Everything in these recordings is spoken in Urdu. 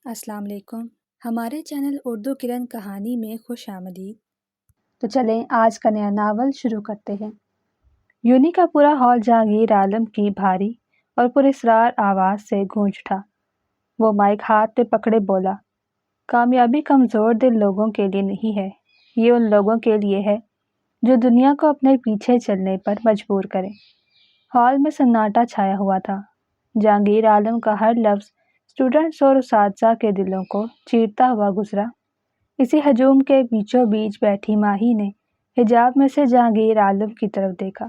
السلام علیکم۔ ہمارے چینل اردو کرن کہانی میں خوش آمدید۔ تو چلیں آج کا نیا ناول شروع کرتے ہیں۔ یونی کا پورا ہال جہانگیر عالم کی بھاری اور پراسرار آواز سے گونج اٹھا۔ وہ مائک ہاتھ پہ پکڑے بولا، کامیابی کمزور دل لوگوں کے لیے نہیں ہے، یہ ان لوگوں کے لیے ہے جو دنیا کو اپنے پیچھے چلنے پر مجبور کرے۔ ہال میں سناٹا چھایا ہوا تھا۔ جہانگیر عالم کا ہر لفظ اسٹوڈنٹس اور اساتذہ کے دلوں کو چیرتا ہوا گزرا۔ اسی ہجوم کے بیچوں بیچ بیٹھی ماہی نے حجاب میں سے جہانگیر عالم کی طرف دیکھا۔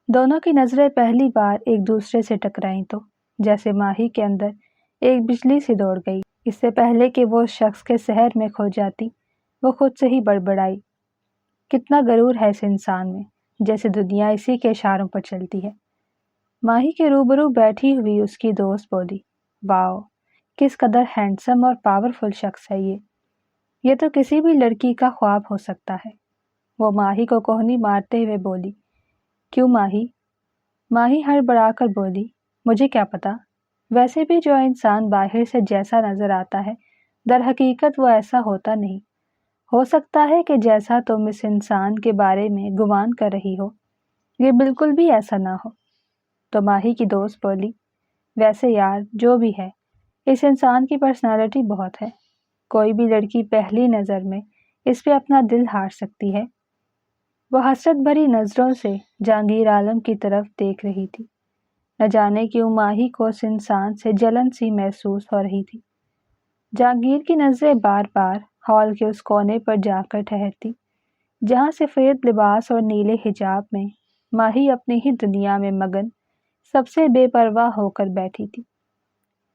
دونوں کی نظریں پہلی بار ایک دوسرے سے ٹکرائیں تو جیسے ماہی کے اندر ایک بجلی سی دوڑ گئی۔ اس سے پہلے کہ وہ اس شخص کے سحر میں کھو جاتی، وہ خود سے ہی بڑبڑائی، کتنا غرور ہے اس انسان میں، جیسے دنیا اسی کے اشاروں پر چلتی ہے۔ ماہی کے روبرو بیٹھی ہوئی اس کی دوست بولی، واو، کس قدر ہینڈسم اور پاورفل شخص ہے یہ تو کسی بھی لڑکی کا خواب ہو سکتا ہے۔ وہ ماہی کو کوہنی مارتے ہوئے بولی، کیوں ماہی؟ ماہی ہڑبڑا کر بولی، مجھے کیا پتا، ویسے بھی جو انسان باہر سے جیسا نظر آتا ہے در حقیقت وہ ایسا ہوتا نہیں۔ ہو سکتا ہے کہ جیسا تم اس انسان کے بارے میں گمان کر رہی ہو یہ بالکل بھی ایسا نہ ہو۔ تو ماہی کی دوست بولی، ویسے یار جو بھی ہے اس انسان کی پرسنالٹی بہت ہے، کوئی بھی لڑکی پہلی نظر میں اس پہ اپنا دل ہار سکتی ہے۔ وہ حسرت بھری نظروں سے جہانگیر عالم کی طرف دیکھ رہی تھی۔ نہ جانے کیوں ماہی کو اس انسان سے جلن سی محسوس ہو رہی تھی۔ جہانگیر کی نظریں بار بار ہال کے اس کونے پر جا کر ٹھہرتی جہاں سفید لباس اور نیلے حجاب میں ماہی اپنی ہی دنیا میں مگن سب سے بے پرواہ ہو کر بیٹھی تھی۔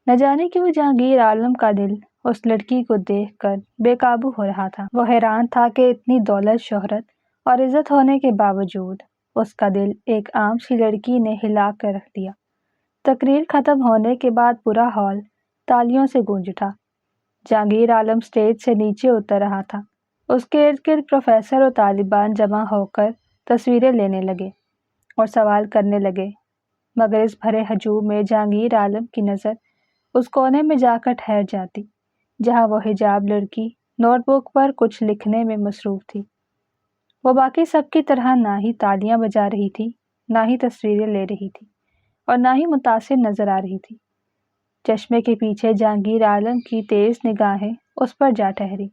نہ جانے کیوں جہانگیر عالم کا دل اس لڑکی کو دیکھ کر بے قابو ہو رہا تھا۔ وہ حیران تھا کہ اتنی دولت، شہرت اور عزت ہونے کے باوجود اس کا دل ایک عام سی لڑکی نے ہلا کر رکھ دیا۔ تقریر ختم ہونے کے بعد پورا ہال تالیوں سے گونج اٹھا۔ جہانگیر عالم اسٹیج سے نیچے اتر رہا تھا۔ اس کے ارد گرد پروفیسر اور طالبان جمع ہو کر تصویریں لینے لگے اور سوال کرنے لگے، مگر اس بھرے ہجوم میں جہانگیر عالم کی نظر اس کونے میں جا کر ٹھہر جاتی جہاں وہ حجاب لڑکی نوٹ بک پر کچھ لکھنے میں مصروف تھی۔ وہ باقی سب کی طرح نہ ہی تالیاں بجا رہی تھی، نہ ہی تصویریں لے رہی تھی اور نہ ہی متاثر نظر آ رہی تھی۔ چشمے کے پیچھے جہانگیر عالم کی تیز نگاہیں اس پر جا ٹھہری۔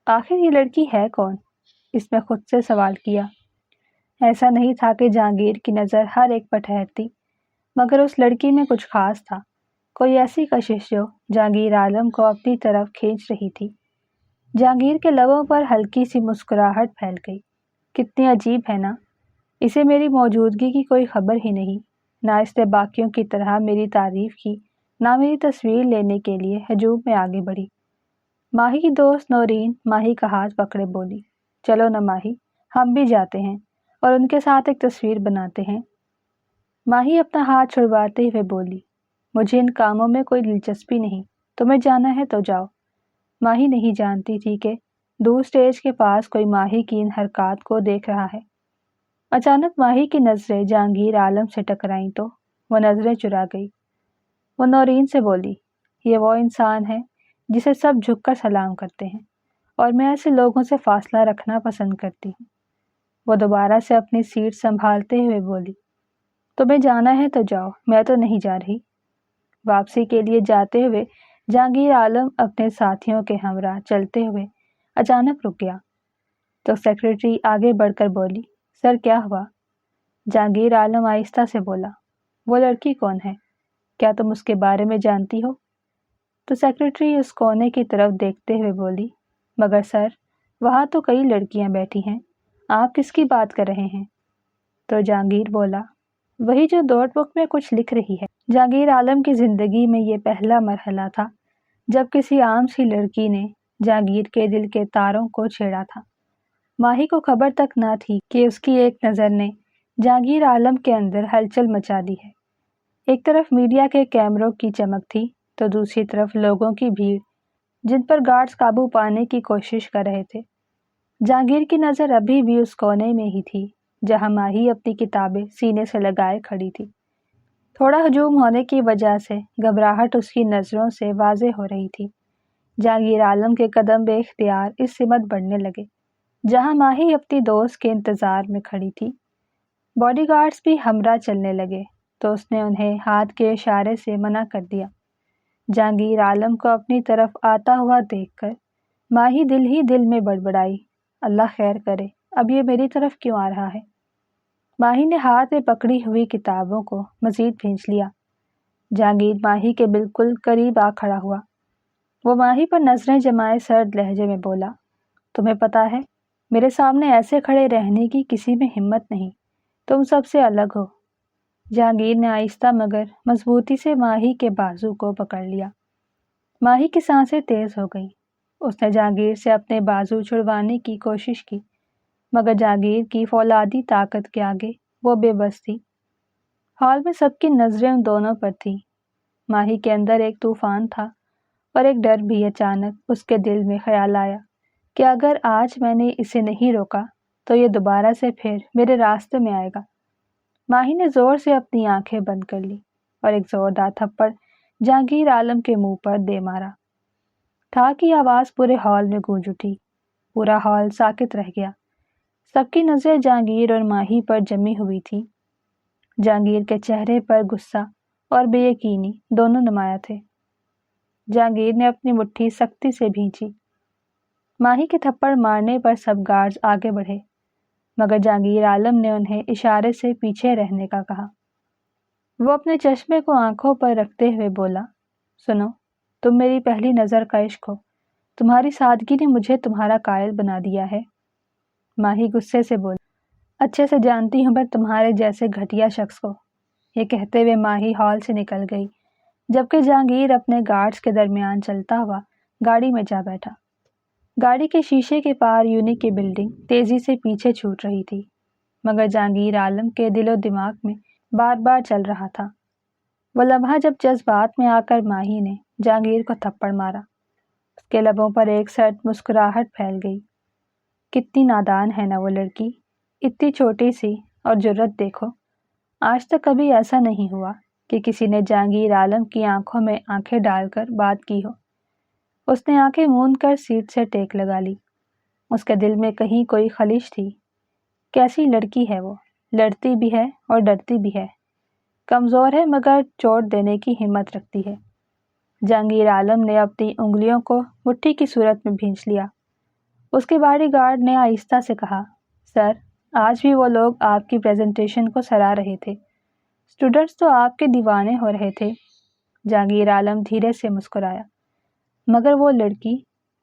آخر یہ لڑکی ہے کون؟ اس نے خود سے سوال کیا۔ ایسا نہیں تھا کہ جہانگیر کی نظر ہر ایک پر ٹھہرتی، مگر اس لڑکی میں کچھ خاص تھا، کوئی ایسی کشش جو جہانگیر عالم کو اپنی طرف کھینچ رہی تھی۔ جہانگیر کے لبوں پر ہلکی سی مسکراہٹ پھیل گئی، کتنی عجیب ہے نا، اسے میری موجودگی کی کوئی خبر ہی نہیں، نہ اس نے باقیوں کی طرح میری تعریف کی، نہ میری تصویر لینے کے لیے ہجوم میں آگے بڑھی۔ ماہی کی دوست نورین ماہی کا ہاتھ پکڑے بولی، چلو نا ماہی، ہم بھی جاتے ہیں اور ان کے ساتھ ایک تصویر بناتے ہیں۔ ماہی اپنا ہاتھ چھڑواتے ہوئے بولی، مجھے ان کاموں میں کوئی دلچسپی نہیں، تمہیں جانا ہے تو جاؤ۔ ماہی نہیں جانتی تھی کہ دور اسٹیج کے پاس کوئی ماہی کی ان حرکات کو دیکھ رہا ہے۔ اچانک ماہی کی نظریں جہانگیر عالم سے ٹکرائیں تو وہ نظریں چرا گئی۔ وہ نورین سے بولی، یہ وہ انسان ہے جسے سب جھک کر سلام کرتے ہیں اور میں ایسے لوگوں سے فاصلہ رکھنا پسند کرتی ہوں۔ وہ دوبارہ سے اپنی سیٹ سنبھالتے ہوئے بولی، تمہیں جانا ہے تو جاؤ، میں تو نہیں جا رہی۔ واپسی کے لیے جاتے ہوئے جہانگیر عالم اپنے ساتھیوں کے ہمراہ چلتے ہوئے اچانک رک گیا تو سیکرٹری آگے بڑھ کر بولی، سر کیا ہوا؟ جہانگیر عالم آہستہ سے بولا، وہ لڑکی کون ہے؟ کیا تم اس کے بارے میں جانتی ہو؟ تو سیکرٹری اس کونے کی طرف دیکھتے ہوئے بولی، مگر سر وہاں تو کئی لڑکیاں بیٹھی ہیں، آپ کس کی بات کر رہے ہیں؟ تو جہانگیر بولا، وہی جو نوٹ بک میں کچھ لکھ رہی ہے۔ جہانگیر عالم کی زندگی میں یہ پہلا مرحلہ تھا جب کسی عام سی لڑکی نے جہانگیر کے دل کے تاروں کو چھیڑا تھا۔ ماہی کو خبر تک نہ تھی کہ اس کی ایک نظر نے جہانگیر عالم کے اندر ہلچل مچا دی ہے۔ ایک طرف میڈیا کے کیمروں کی چمک تھی تو دوسری طرف لوگوں کی بھیڑ جن پر گارڈز قابو پانے کی کوشش کر رہے تھے۔ جہانگیر کی نظر ابھی بھی اس کونے میں ہی تھی جہاں ماہی اپنی کتابیں سینے سے لگائے کھڑی تھی۔ تھوڑا ہجوم ہونے کی وجہ سے گھبراہٹ اس کی نظروں سے واضح ہو رہی تھی۔ جہانگیر عالم کے قدم بے اختیار اس سمت بڑھنے لگے جہاں ماہی اپنی دوست کے انتظار میں کھڑی تھی۔ باڈی گارڈز بھی ہمراہ چلنے لگے تو اس نے انہیں ہاتھ کے اشارے سے منع کر دیا۔ جہانگیر عالم کو اپنی طرف آتا ہوا دیکھ کر ماہی دل ہی دل میں بڑبڑائی، اللہ خیر کرے، اب یہ میری طرف کیوں آ رہا ہے؟ ماہی نے ہاتھ میں پکڑی ہوئی کتابوں کو مزید کھینچ لیا۔ جہانگیر ماہی کے بالکل قریب آ کھڑا ہوا۔ وہ ماہی پر نظریں جمائے سرد لہجے میں بولا، تمہیں پتا ہے میرے سامنے ایسے کھڑے رہنے کی کسی میں ہمت نہیں، تم سب سے الگ ہو۔ جہانگیر نے آہستہ مگر مضبوطی سے ماہی کے بازو کو پکڑ لیا۔ ماہی کی سانسیں تیز ہو گئیں۔ اس نے جہانگیر سے اپنے بازو چھڑوانے کی کوشش کی مگر جہانگیر کی فولادی طاقت کے آگے وہ بے بس تھی۔ ہال میں سب کی نظریں ان دونوں پر تھیں۔ ماہی کے اندر ایک طوفان تھا اور ایک ڈر بھی۔ اچانک اس کے دل میں خیال آیا کہ اگر آج میں نے اسے نہیں روکا تو یہ دوبارہ سے پھر میرے راستے میں آئے گا۔ ماہی نے زور سے اپنی آنکھیں بند کر لی اور ایک زوردار تھپڑ جہانگیر عالم کے منہ پر دے مارا۔ ٹھا کی آواز پورے ہال میں گونج اٹھی۔ پورا ہال ساکت رہ گیا۔ سب کی نظریں جہانگیر اور ماہی پر جمی ہوئی تھی۔ جہانگیر کے چہرے پر غصہ اور بے یقینی دونوں نمایاں تھے۔ جہانگیر نے اپنی مٹھی سختی سے بھینچی۔ ماہی کے تھپڑ مارنے پر سب گارڈز آگے بڑھے مگر جہانگیر عالم نے انہیں اشارے سے پیچھے رہنے کا کہا۔ وہ اپنے چشمے کو آنکھوں پر رکھتے ہوئے بولا، سنو، تم میری پہلی نظر کا عشق ہو، تمہاری سادگی نے مجھے تمہارا قائل بنا دیا ہے۔ ماہی غصے سے بولی، اچھے سے جانتی ہوں میں تمہارے جیسے گھٹیا شخص کو۔ یہ کہتے ہوئے ماہی ہال سے نکل گئی جبکہ جہانگیر اپنے گارڈز کے درمیان چلتا ہوا گاڑی میں جا بیٹھا۔ گاڑی کے شیشے کے پار یونی کی بلڈنگ تیزی سے پیچھے چھوٹ رہی تھی مگر جہانگیر عالم کے دل و دماغ میں بار بار چل رہا تھا وہ لمحہ جب جذبات میں آ کر ماہی نے جہانگیر کو تھپڑ مارا۔ اس کے لبوں پر ایک سرد مسکراہٹ پھیل گئی۔ کتنی نادان ہے نا وہ لڑکی، اتنی چھوٹی سی، اور جرت دیکھو، آج تک کبھی ایسا نہیں ہوا کہ کسی نے جہانگیر عالم کی آنکھوں میں آنکھیں ڈال کر بات کی ہو۔ اس نے آنکھیں موند کر سیٹ سے ٹیک لگا لی۔ اس کے دل میں کہیں کوئی خلش تھی۔ کیسی لڑکی ہے وہ، لڑتی بھی ہے اور ڈرتی بھی ہے، کمزور ہے مگر چوٹ دینے کی ہمت رکھتی ہے۔ جہانگیر عالم نے اپنی انگلیوں کو مٹھی کی صورت میں بھینچ لیا۔ اس کے باڈی گارڈ نے آہستہ سے کہا، سر، آج بھی وہ لوگ آپ کی پریزنٹیشن کو سراہ رہے تھے، اسٹوڈنٹس تو آپ کے دیوانے ہو رہے تھے۔ جہانگیر عالم دھیرے سے مسکرایا، مگر وہ لڑکی،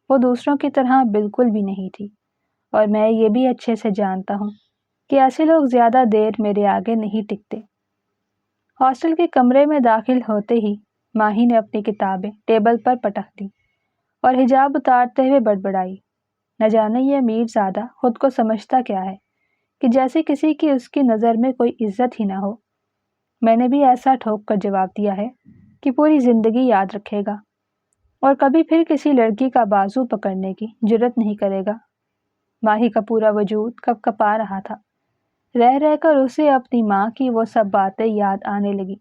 وہ دوسروں کی طرح بالکل بھی نہیں تھی، اور میں یہ بھی اچھے سے جانتا ہوں کہ ایسے لوگ زیادہ دیر میرے آگے نہیں ٹکتے۔ ہاسٹل کے کمرے میں داخل ہوتے ہی ماہی نے اپنی کتابیں ٹیبل پر پٹک دیں اور حجاب اتارتے ہوئے بڑبڑائی، نہ جانے یہ امیر زادہ خود کو سمجھتا کیا ہے کہ جیسے کسی کی اس کی نظر میں کوئی عزت ہی نہ ہو۔ میں نے بھی ایسا ٹھوک کر جواب دیا ہے کہ پوری زندگی یاد رکھے گا اور کبھی پھر کسی لڑکی کا بازو پکڑنے کی جرت نہیں کرے گا۔ ماہی کا پورا وجود کپ کپا رہا تھا۔ رہ رہ کر اسے اپنی ماں کی وہ سب باتیں یاد آنے لگی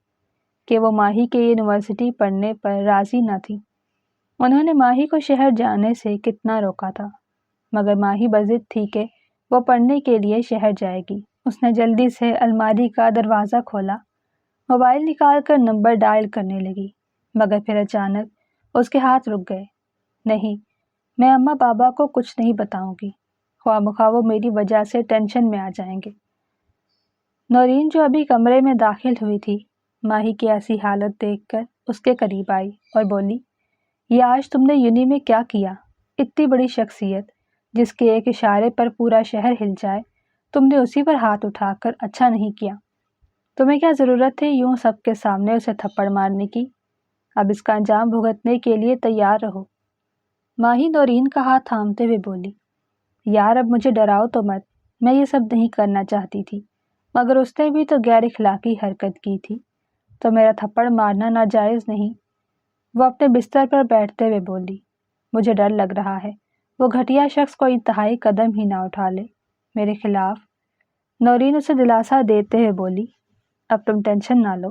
کہ وہ ماہی کے یونیورسٹی پڑھنے پر راضی نہ تھی۔ انہوں نے ماہی کو شہر جانے سے کتنا روکا تھا مگر ماہی بضد تھی کہ وہ پڑھنے کے لیے شہر جائے گی۔ اس نے جلدی سے الماری کا دروازہ کھولا، موبائل نکال کر نمبر ڈائل کرنے لگی مگر پھر اچانک اس کے ہاتھ رک گئے۔ نہیں، میں اماں بابا کو کچھ نہیں بتاؤں گی، خواہ مخواہ وہ میری وجہ سے ٹینشن میں آ جائیں گے۔ نورین جو ابھی کمرے میں داخل ہوئی تھی ماہی کی ایسی حالت دیکھ کر اس کے قریب آئی اور بولی، یہ آج تم نے یونی میں کیا کیا؟ اتنی بڑی شخصیت جس کے ایک اشارے پر پورا شہر ہل جائے، تم نے اسی پر ہاتھ اٹھا کر اچھا نہیں کیا۔ تمہیں کیا ضرورت تھی یوں سب کے سامنے اسے تھپڑ مارنے کی؟ اب اس کا انجام بھگتنے کے لیے تیار رہو۔ ماہی نورین کا ہاتھ تھامتے ہوئے بولی، یار اب مجھے ڈراؤ تو مت، میں یہ سب نہیں کرنا چاہتی تھی مگر اس نے بھی تو غیر اخلاقی حرکت کی تھی تو میرا تھپڑ مارنا ناجائز نہیں۔ وہ اپنے بستر پر بیٹھتے ہوئے بولی، مجھے ڈر لگ رہا ہے وہ گھٹیا شخص کوئی انتہائی قدم ہی نہ اٹھا لے میرے خلاف۔ نورین اسے دلاسا دیتے ہوئے بولی، اب تم ٹینشن نہ لو،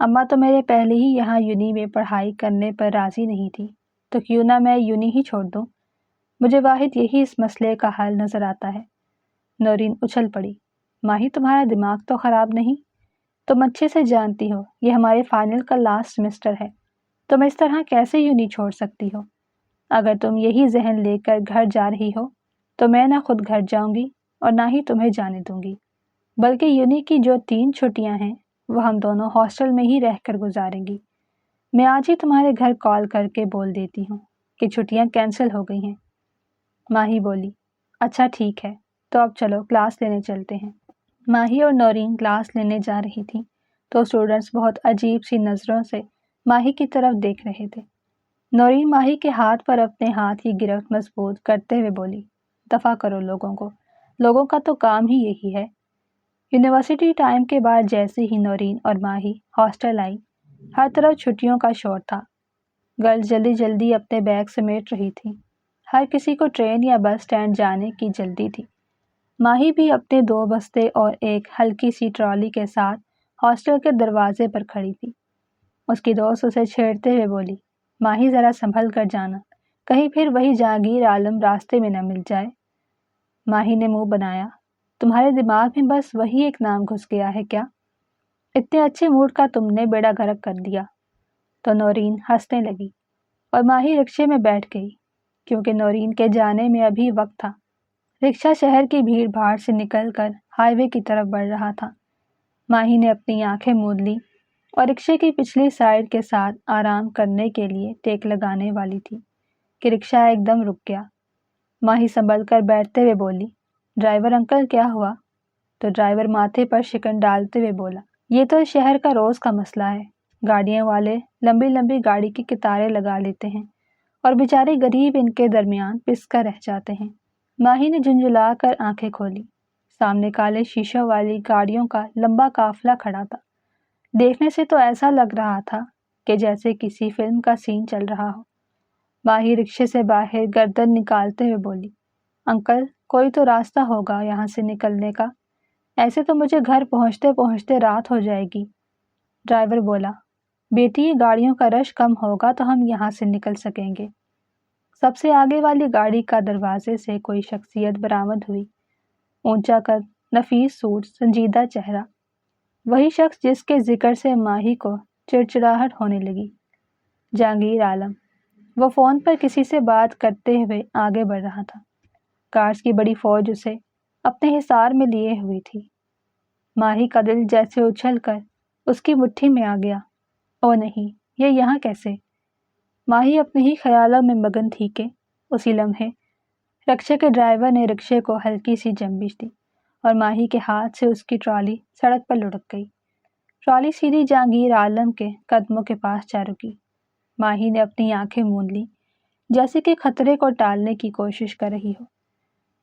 اماں تو میرے پہلے ہی یہاں یونی میں پڑھائی کرنے پر راضی نہیں تھی، تو کیوں نہ میں یونی ہی چھوڑ دوں؟ مجھے واحد یہی اس مسئلے کا حل نظر آتا ہے۔ نورین اچھل پڑی۔ ماہی تمہارا دماغ تو خراب نہیں؟ تم اچھے سے جانتی ہو یہ ہمارے فائنل کا لاسٹ سیمسٹر ہے، تم اس طرح کیسے یونی چھوڑ سکتی ہو؟ اگر تم یہی ذہن لے کر گھر جا رہی ہو تو میں نہ خود گھر جاؤں گی اور نہ ہی تمہیں جانے دوں گی، بلکہ یونی کی جو 3 چھٹیاں ہیں وہ ہم دونوں ہاسٹل میں ہی رہ کر گزاریں گی۔ میں آج ہی تمہارے گھر کال کر کے بول دیتی ہوں کہ چھٹیاں کینسل ہو گئی ہیں۔ ماہی بولی، اچھا ٹھیک ہے، تو اب چلو کلاس لینے چلتے ہیں۔ ماہی اور نورین کلاس لینے جا رہی تھی تو اسٹوڈنٹس بہت عجیب سی نظروں سے ماہی کی طرف دیکھ رہے تھے۔ نورین ماہی کے ہاتھ پر اپنے ہاتھ کی گرفت مضبوط کرتے ہوئے بولی، دفع کرو لوگوں کو، لوگوں کا تو کام ہی یہی ہے۔ یونیورسٹی ٹائم کے بعد جیسے ہی نورین اور ماہی ہاسٹل آئی، ہر طرف چھٹیوں کا شور تھا۔ گرلز جلدی جلدی اپنے بیگ سمیٹ رہی تھی، ہر کسی کو ٹرین یا بس اسٹینڈ جانے کی جلدی تھی۔ ماہی بھی اپنے 2 بستے اور ایک ہلکی سی ٹرالی کے ساتھ ہاسٹل کے دروازے پر کھڑی تھی۔ اس کی دوست اسے چھیڑتے ہوئے بولی، ماہی ذرا سنبھل کر جانا، کہیں پھر وہی جہانگیر عالم راستے میں نہ مل جائے۔ ماہی نے منہ بنایا، تمہارے دماغ میں بس وہی ایک نام گھس گیا ہے کیا؟ اتنے اچھے موڈ کا تم نے بیڑا غرق کر دیا۔ تو نورین ہنسنے لگی اور ماہی رکشے میں بیٹھ گئی، کیونکہ نورین کے جانے میں ابھی وقت تھا۔ رکشہ شہر کی بھیڑ بھاڑ سے نکل کر ہائی وے کی طرف بڑھ رہا تھا۔ ماہی نے اپنی آنکھیں موند لی اور رکشے کی پچھلی سائیڈ کے ساتھ آرام کرنے کے لیے ٹیک لگانے والی تھی کہ رکشہ ایک دم رک گیا۔ ماہی سنبھل کر بیٹھتے ہوئے بولی، ڈرائیور انکل کیا ہوا؟ تو ڈرائیور ماتھے پر شکن ڈالتے ہوئے بولا، یہ تو شہر کا روز کا مسئلہ ہے، گاڑیوں والے لمبی لمبی گاڑی کی قطاریں لگا لیتے ہیں اور بیچارے غریب ان کے درمیان پس کر رہ جاتے ہیں۔ ماہی نے جھنجھلا کر آنکھیں کھولی۔ سامنے کالے شیشوں والی گاڑیوں کا لمبا قافلہ کھڑا تھا۔ دیکھنے سے تو ایسا لگ رہا تھا کہ جیسے کسی فلم کا سین چل رہا ہو۔ ماہی رکشے سے باہر گردن نکالتے ہوئے بولی، انکل کوئی تو راستہ ہوگا یہاں سے نکلنے کا، ایسے تو مجھے گھر پہنچتے پہنچتے رات ہو جائے گی۔ ڈرائیور بولا، بیٹی یہ گاڑیوں کا رش کم ہوگا تو ہم یہاں سے نکل سکیں گے۔ سب سے آگے والی گاڑی کا دروازے سے کوئی شخصیت برآمد ہوئی، اونچا قد، نفیس سوٹ، سنجیدہ چہرہ، وہی شخص جس کے ذکر سے ماہی کو چڑچڑاہٹ ہونے لگی، جہانگیر عالم۔ وہ فون پر کسی سے بات کرتے ہوئے آگے بڑھ رہا تھا۔ گارڈز کی بڑی فوج اسے اپنے حصار میں لیے ہوئی تھی۔ ماہی کا دل جیسے اچھل کر اس کی مٹھی میں آ گیا۔ او نہیں، یہ یہاں کیسے؟ ماہی اپنے ہی خیالوں میں مگن تھی کہ اسی لمحے رکشے کے ڈرائیور نے رکشے کو ہلکی سی جنبش دی اور ماہی کے ہاتھ سے اس کی ٹرالی سڑک پر لڑک گئی۔ ٹرالی سیدھی جہانگیر عالم کے قدموں کے پاس جا رکی۔ ماہی نے اپنی آنکھیں موند لی، جیسے کہ خطرے کو ٹالنے کی کوشش کر رہی ہو۔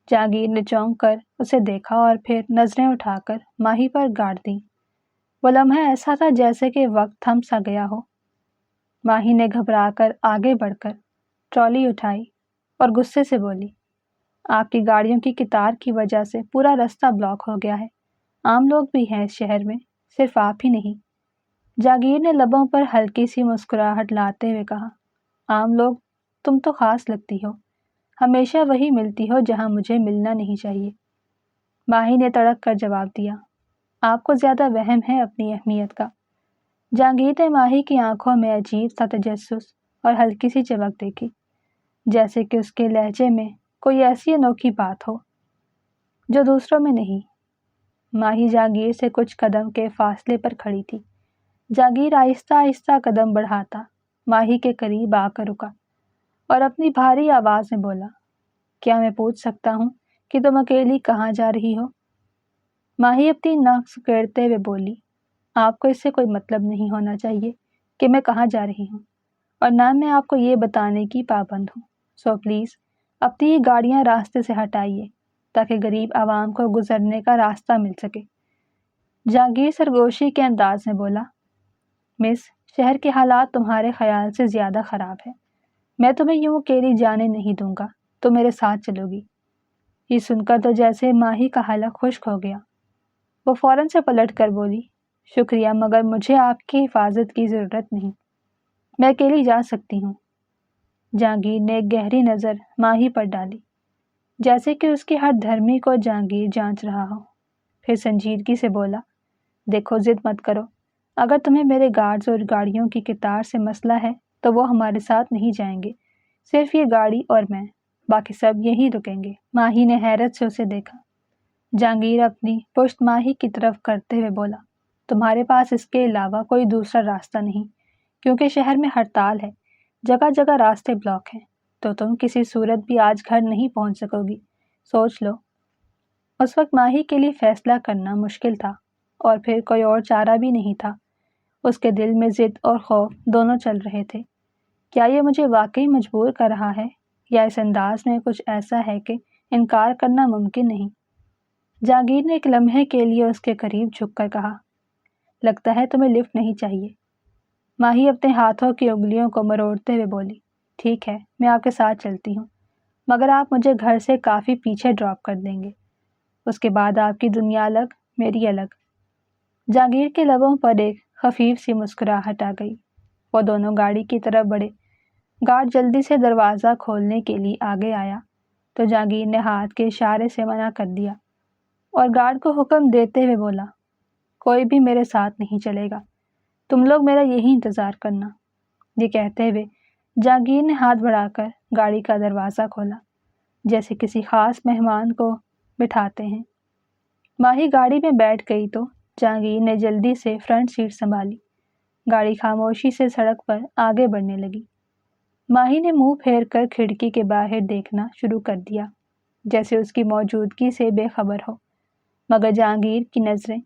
جہانگیر نے چونک کر اسے دیکھا اور پھر نظریں اٹھا کر ماہی پر گاڑ دیں۔ وہ لمحہ ایسا تھا جیسے کہ وقت تھم سا گیا ہو۔ ماہی نے گھبرا کر آگے بڑھ کر ٹرالی اٹھائی اور غصے سے بولی، آپ کی گاڑیوں کی قطار کی وجہ سے پورا راستہ بلاک ہو گیا ہے، عام لوگ بھی ہیں اس شہر میں، صرف آپ ہی نہیں۔ جہانگیر نے لبوں پر ہلکی سی مسکراہٹ لاتے ہوئے کہا، عام لوگ؟ تم تو خاص لگتی ہو، ہمیشہ وہی ملتی ہو جہاں مجھے ملنا نہیں چاہیے۔ ماہی نے تڑک کر جواب دیا، آپ کو زیادہ وہم ہے اپنی اہمیت کا۔ جہانگیر نے ماہی کی آنکھوں میں عجیب سا تجسس اور ہلکی سی چمک دیکھی، جیسے کہ اس کے لہجے میں کوئی ایسی انوکھی بات ہو جو دوسروں میں نہیں۔ ماہی جہانگیر سے کچھ قدم کے فاصلے پر کھڑی تھی۔ جہانگیر آہستہ آہستہ قدم بڑھاتا ماہی کے قریب آ کر رکا اور اپنی بھاری آواز میں بولا، کیا میں پوچھ سکتا ہوں کہ تم اکیلی کہاں جا رہی ہو؟ ماہی اپنی ناک سکیڑتے ہوئے بولی، آپ کو اس سے کوئی مطلب نہیں ہونا چاہیے کہ میں کہاں جا رہی ہوں، اور نہ میں آپ کو یہ بتانے کی پابند ہوں، سو پلیز اپنی یہ گاڑیاں راستے سے ہٹائیے تاکہ غریب عوام کو گزرنے کا راستہ مل سکے۔ جہانگیر سرگوشی کے انداز میں بولا، مس، شہر کے حالات تمہارے خیال سے زیادہ خراب ہے، میں تمہیں یوں اکیلی جانے نہیں دوں گا، تم میرے ساتھ چلو گی۔ یہ سن کر تو جیسے ماہی کا حلق خشک ہو گیا۔ وہ فوراً سے پلٹ کر بولی، شکریہ، مگر مجھے آپ کی حفاظت کی ضرورت نہیں، میں اکیلی جا سکتی ہوں۔ جہانگیر نے ایک گہری نظر ماہی پر ڈالی، جیسے کہ اس کی ہر دھرمی کو جہانگیر جانچ رہا ہو۔ پھر سنجیدگی سے بولا، دیکھو ضد مت کرو، اگر تمہیں میرے گارڈز اور گاڑیوں کی قطار سے مسئلہ ہے تو وہ ہمارے ساتھ نہیں جائیں گے، صرف یہ گاڑی اور میں، باقی سب یہیں رکیں گے۔ ماہی نے حیرت سے اسے دیکھا۔ جہانگیر اپنی پشت ماہی کی طرف کرتے ہوئے بولا، تمہارے پاس اس کے علاوہ کوئی دوسرا راستہ نہیں، کیونکہ شہر میں ہڑتال ہے، جگہ جگہ راستے بلاک ہیں، تو تم کسی صورت بھی آج گھر نہیں پہنچ سکو گی، سوچ لو۔ اس وقت ماہی کے لیے فیصلہ کرنا مشکل تھا، اور پھر کوئی اور چارہ بھی نہیں تھا۔ اس کے دل میں ضد اور خوف دونوں چل رہے تھے۔ کیا یہ مجھے واقعی مجبور کر رہا ہے، یا اس انداز میں کچھ ایسا ہے کہ انکار کرنا ممکن نہیں؟ جہانگیر نے ایک لمحے کے لیے اس کے قریب جھک کر کہا، لگتا ہے تمہیں لفٹ نہیں چاہیے۔ ماہی اپنے ہاتھوں کی انگلیوں کو مروڑتے ہوئے بولی، ٹھیک ہے، میں آپ کے ساتھ چلتی ہوں، مگر آپ مجھے گھر سے کافی پیچھے ڈراپ کر دیں گے، اس کے بعد آپ کی دنیا الگ، میری الگ۔ جہانگیر کے لبوں پر ایک خفیف سی مسکراہٹ آ گئی۔ وہ دونوں گاڑی کی طرف بڑھے۔ گارڈ جلدی سے دروازہ کھولنے کے لیے آگے آیا تو جہانگیر نے ہاتھ کے اشارے سے منع کر دیا اور گارڈ کو حکم دیتے ہوئے بولا، کوئی بھی میرے ساتھ نہیں چلے گا، تم لوگ میرا یہی انتظار کرنا۔ یہ کہتے ہوئے جہانگیر نے ہاتھ بڑھا کر گاڑی کا دروازہ کھولا، جیسے کسی خاص مہمان کو بٹھاتے ہیں۔ ماہی گاڑی میں بیٹھ گئی تو جہانگیر نے جلدی سے فرنٹ سیٹ سنبھالی۔ گاڑی خاموشی سے سڑک پر آگے بڑھنے لگی۔ ماہی نے منہ پھیر کر کھڑکی کے باہر دیکھنا شروع کر دیا، جیسے اس کی موجودگی سے بے خبر ہو، مگر جہانگیر کی نظریں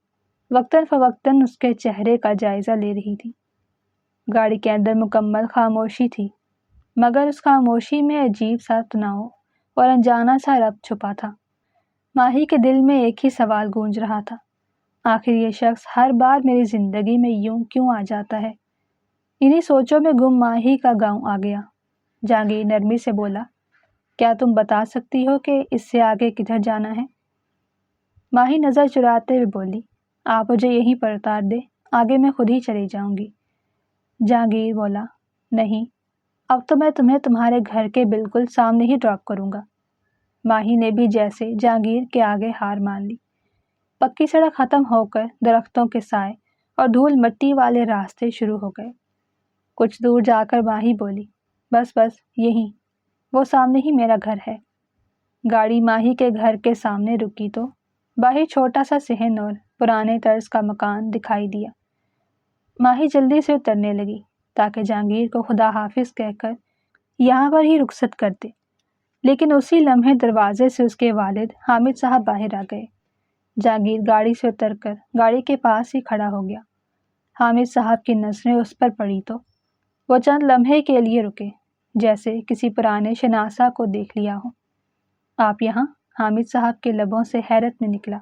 وقتاً فوقتاً اس کے چہرے کا جائزہ لے رہی تھی۔ گاڑی کے اندر مکمل خاموشی تھی، مگر اس خاموشی میں عجیب سا تناؤ اور انجانا سا ربط چھپا تھا۔ ماہی کے دل میں ایک ہی سوال گونج رہا تھا، آخر یہ شخص ہر بار میری زندگی میں یوں کیوں آ جاتا ہے؟ انہی سوچوں میں گم ماہی کا گاؤں آ گیا۔ جہانگیر نرمی سے بولا، کیا تم بتا سکتی ہو کہ اس سے آگے کدھر جانا ہے؟ ماہی نظر چراتے ہوئے بولی، آپ مجھے یہیں پر اتار دے، آگے میں خود ہی چلی جاؤں گی۔ جہانگیر بولا، نہیں، اب تو میں تمہیں تمہارے گھر کے بالکل سامنے ہی ڈراپ کروں گا۔ ماہی نے بھی جیسے جہانگیر کے آگے ہار مان لی۔ پکی سڑک ختم ہو کر درختوں کے سائے اور دھول مٹی والے راستے شروع ہو گئے۔ کچھ دور جا کر ماہی بولی، بس بس یہیں، وہ سامنے ہی میرا گھر ہے۔ گاڑی ماہی کے گھر کے سامنے رکی تو باہر چھوٹا سا صحن اور پرانے طرز کا مکان دکھائی دیا۔ ماہی جلدی سے اترنے لگی تاکہ جہانگیر کو خدا حافظ کہہ کر یہاں پر ہی رخصت کر دے، لیکن اسی لمحے دروازے سے اس کے والد حامد صاحب باہر آ گئے۔ جہانگیر گاڑی سے اتر کر گاڑی کے پاس ہی کھڑا ہو گیا۔ حامد صاحب کی نظریں اس پر پڑی تو وہ چند لمحے کے لیے رکے، جیسے کسی پرانے شناسا کو دیکھ لیا ہو۔ آپ یہاں؟ حامد صاحب کے لبوں سے حیرت میں نکلا۔